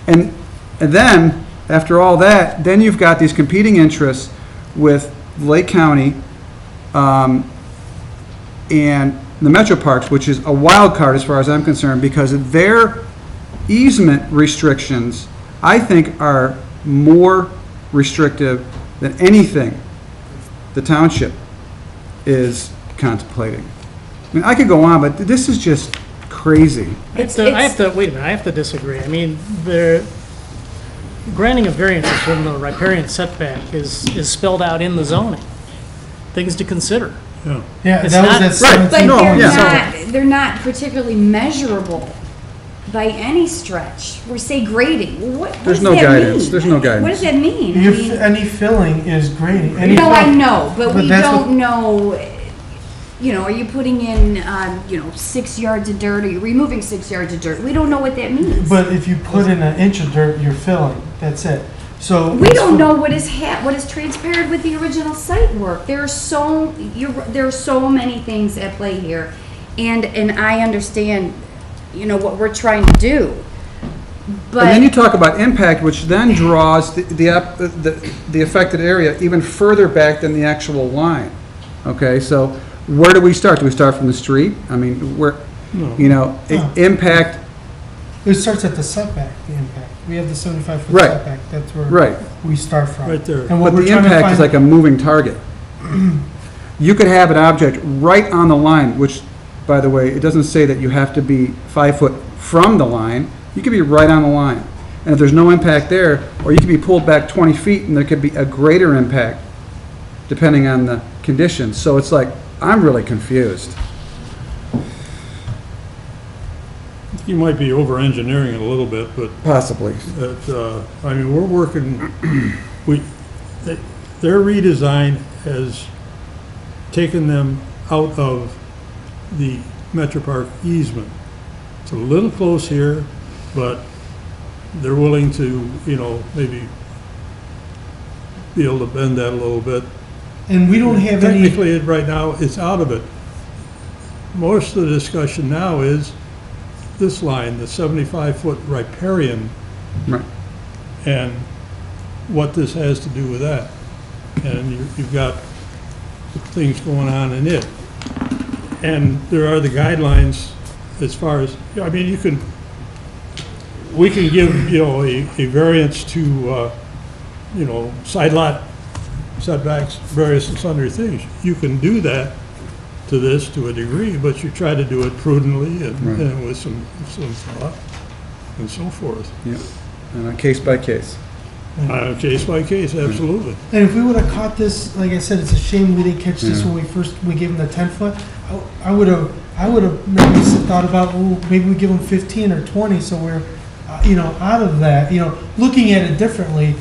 And then, after all that, then you've got these competing interests with Lake County and the Metro Parks, which is a wild card as far as I'm concerned, because their easement restrictions, I think, are more restrictive than anything the township is contemplating. I mean, I could go on, but this is just crazy. Wait a minute, I have to disagree. I mean, the granting of variances from the riparian setback is spelled out in the zoning. Things to consider. Yeah. Yeah, It's that not- was at But 17. they're not particularly measurable by any stretch. We say grading. What There's does no that guidance. mean? There's no guidance. What does that mean? I Your mean, any filling is grading. no, I know, but we that's don't know, are you putting in, 6 yards of dirt? Are you removing 6 yards of dirt? We don't know what that means. But if you put in an inch of dirt, you're filling. That's it. So We don't know what is transpired with the original site work. There are so many things at play here, and I understand, what we're trying to do. But And then you talk about impact, which then draws the affected area even further back than the actual line. Okay, so where do we start? Do we start from the street? I mean, impact. it starts at the setback. The impact. We have the 75-foot Right. setback. That's where Right. we start from. Right there. And what But we're the trying to impact find, is like a moving target. You could have an object right on the line, which, by the way, it doesn't say that you have to be 5 foot from the line. You could be right on the line. And if there's no impact there, or you could be pulled back 20 feet and there could be a greater impact depending on the conditions. So it's like, I'm really confused. You might be over-engineering it a little bit, but Possibly. we're working, their redesign has taken them out of the Metro Park easement. It's a little close here, but they're willing to, maybe be able to bend that a little bit. and we don't have any. Technically, right now, it's out of it. Most of the discussion now is this line, the 75-foot riparian, Right. and what this has to do with that. And you've got things going on in it. And there are the guidelines as far as, we can give, a variance to, side lot setbacks, various and sundry things. You can do that to this to a degree, but you try to do it prudently and with some thought and so forth. Yeah. And a case by case. Case by case, absolutely. And if we would have caught this, like I said, it's a shame we didn't catch this when we gave them the 10-foot. I would have maybe thought about, maybe we give them 15 or 20, so we're, out of that. Looking at it differently,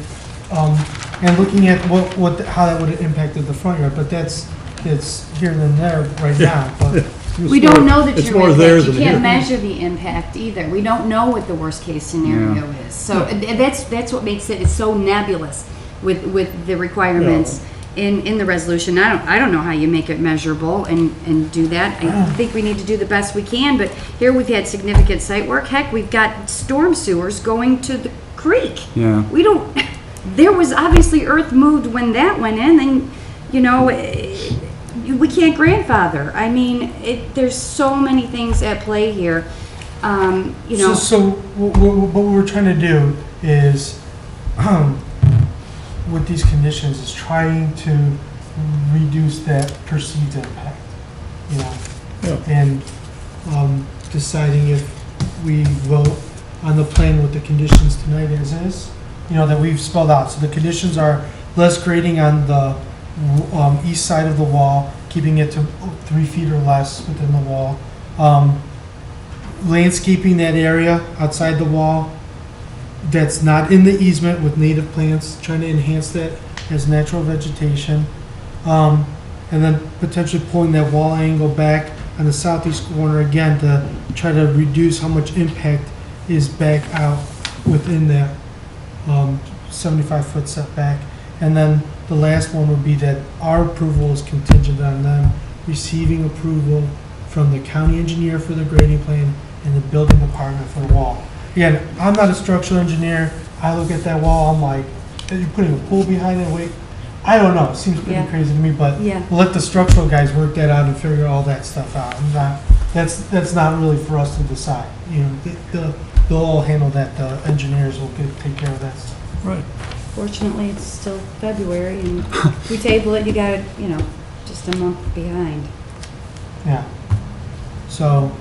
and looking at how that would have impacted the front yard. But it's here and there right now. But we don't know the it's true more impact. there You than can't here. measure the impact either. We don't know what the worst case scenario is. So that's what makes it so nebulous with the requirements in the resolution. I don't know how you make it measurable and do that. I think we need to do the best we can, but here we've had significant site work. Heck, we've got storm sewers going to the creek. Yeah. There was obviously earth moved when that went in, and we can't grandfather. I mean, there's so many things at play here. So what we're trying to do is, with these conditions, is trying to reduce that perceived impact, and deciding if we vote on the plan with the conditions tonight as is, that we've spelled out. So the conditions are less grading on the east side of the wall, keeping it to 3 feet or less within the wall. Landscaping that area outside the wall that's not in the easement with native plants, trying to enhance that as natural vegetation. And then potentially pulling that wall angle back on the southeast corner, again, to try to reduce how much impact is back out within that 75-foot setback. And then the last one would be that our approval is contingent on them receiving approval from the county engineer for the grading plan and the building department for the wall. Again, I'm not a structural engineer. I look at that wall, I'm like, are you putting a pool behind it? Wait, I don't know. It seems pretty Yeah. crazy to me, but Yeah. we'll let the structural guys work that out and figure all that stuff out. That's not really for us to decide. You know, they'll all handle that. The engineers will take care of that stuff. Right. Fortunately, it's still February, and if we table it, you got it, you know, just a month behind. Yeah. So,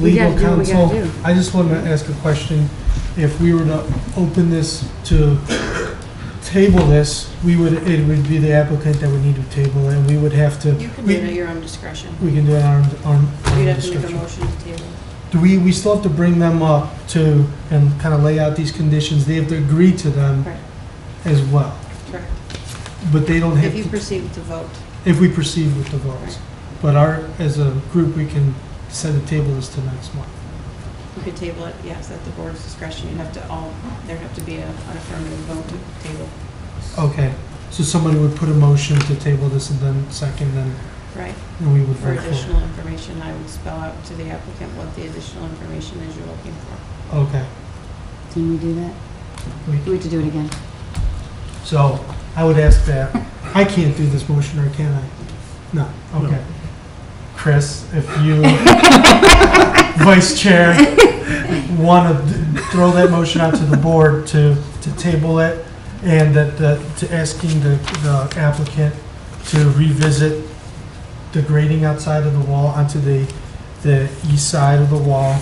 We gotta legal do what we gotta counsel, do. I just wanted to ask a question. If we were to open this to table this, it would be the applicant that would need to table it, and we would have to. You can do it at your own discretion. We can do it on You'd have to make a discretion. motion to table. Do we still have to bring them up to, and kind of lay out these conditions? They have to agree to them Correct. as well, Correct. but they don't have If you to, proceed to vote. if we proceed with the votes. But as a group, we can set a table this to next month. You could table it, yes, at the board's discretion. You'd have to there'd have to be an affirmative vote to table. Okay, so somebody would put a motion to table this and then second, and Right. we would For vote for additional information, I would spell out to the applicant what the additional information is you're looking for. it. Okay, Can we do that? we- We have to do it again. so I would ask that, I can't do this motion, or can I? No, okay. Chris, if you, Vice Chair, want to throw that motion out to the board to table it, and to asking the applicant to revisit the grading outside of the wall onto the east side of the wall,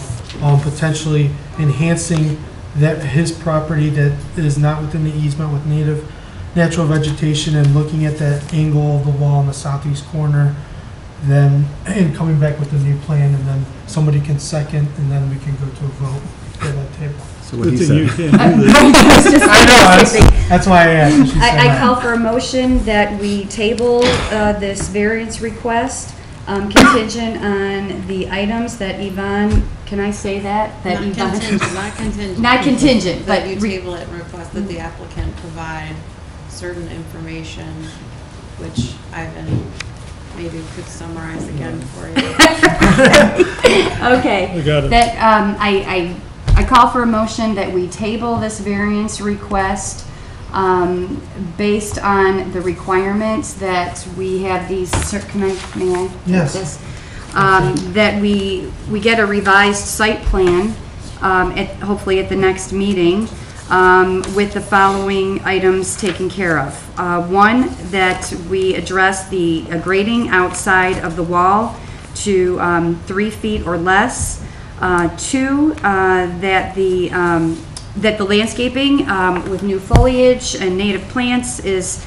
potentially enhancing his property that is not within the easement with native natural vegetation, and looking at that angle of the wall in the southeast corner, then, and coming back with a new plan, and then somebody can second, and then we can go to a vote for that table. So what he said. You can't do this. I know, that's why I asked. She said I that. call for a motion that we table this variance request contingent on the items that Yvonne, can I say that? That Not Yvonne- contingent, not contingent. Not contingent, That but you re- table it and request that the applicant provide certain information, which Ivan maybe could summarize again for you. Okay. I got it. That, I call for a motion that we table this variance request based on the requirements that we have these, may I? Yes. This? That we get a revised site plan, hopefully at the next meeting, with the following items taken care of. One, that we address the grading outside of the wall to 3 feet or less. Two, that the landscaping with new foliage and native plants is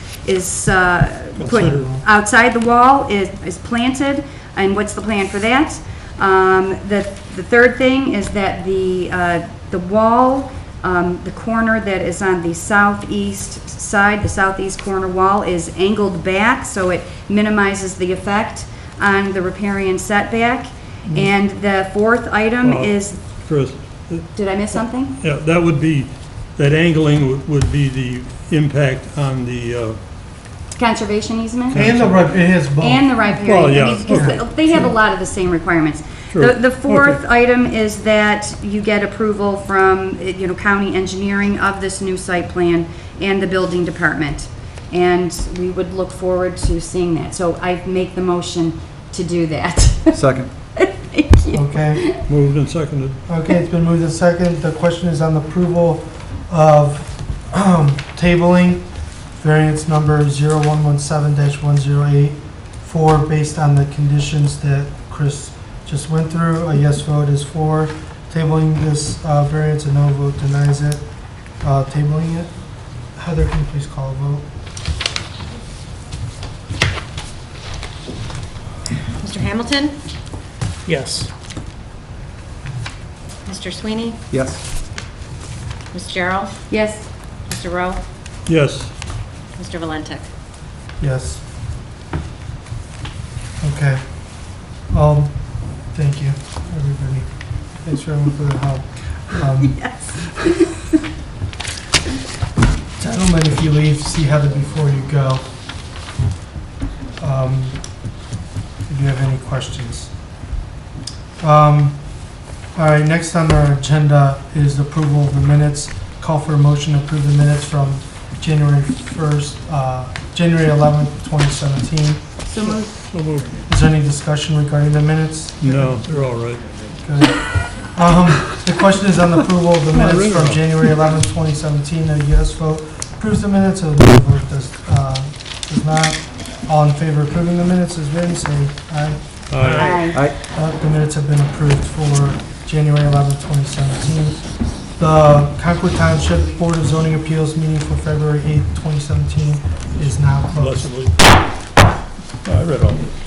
put outside the wall, is planted. And what's the plan for that? The third thing is that the wall, the corner that is on the southeast side, the southeast corner wall, is angled back, so it minimizes the effect on the riparian setback. And the fourth item is, Chris, did I miss something? yeah, that would be, that angling would be the impact on the, Conservation easement? And it has both. And the riparian. Well, yeah, I mean, 'cause okay. they have a lot of the same requirements. True. The fourth Okay. item is that you get approval from, county engineering of this new site plan and the building department. And we would look forward to seeing that. So I make the motion to do that. Second. Thank you. Okay. moved and seconded. Okay, it's been moved and second. The question is on the approval of tabling variance number 0117-108 based on the conditions that Chris just went through. A yes vote is for tabling this variance, a no vote denies it. Tabling it. Heather, can you please call a vote? Mr. Hamilton? Yes. Mr. Sweeney? Yes. Ms. Gerald? Yes. Mr. Rowe? Yes. Mr. Valentic? Yes. Okay. Thank you, everybody. Thanks for everyone for the help. Gentlemen, if you leave, see Heather before you go. If you have any questions. All right, next on our agenda is approval of the minutes. Call for a motion to approve the minutes from January 11th, 2017. So moved. So moved. Is there any discussion regarding the minutes? No, they're all right. Good. The question is on the approval of the minutes from January 11th, 2017. A yes vote approves the minutes, a no vote does not. All in favor of approving the minutes as written, say aye. Aye. The minutes have been approved for January 11th, 2017. The Concord Township Board of Zoning Appeals meeting for February 8th, 2017 is now closed. Blessedly. I read all this.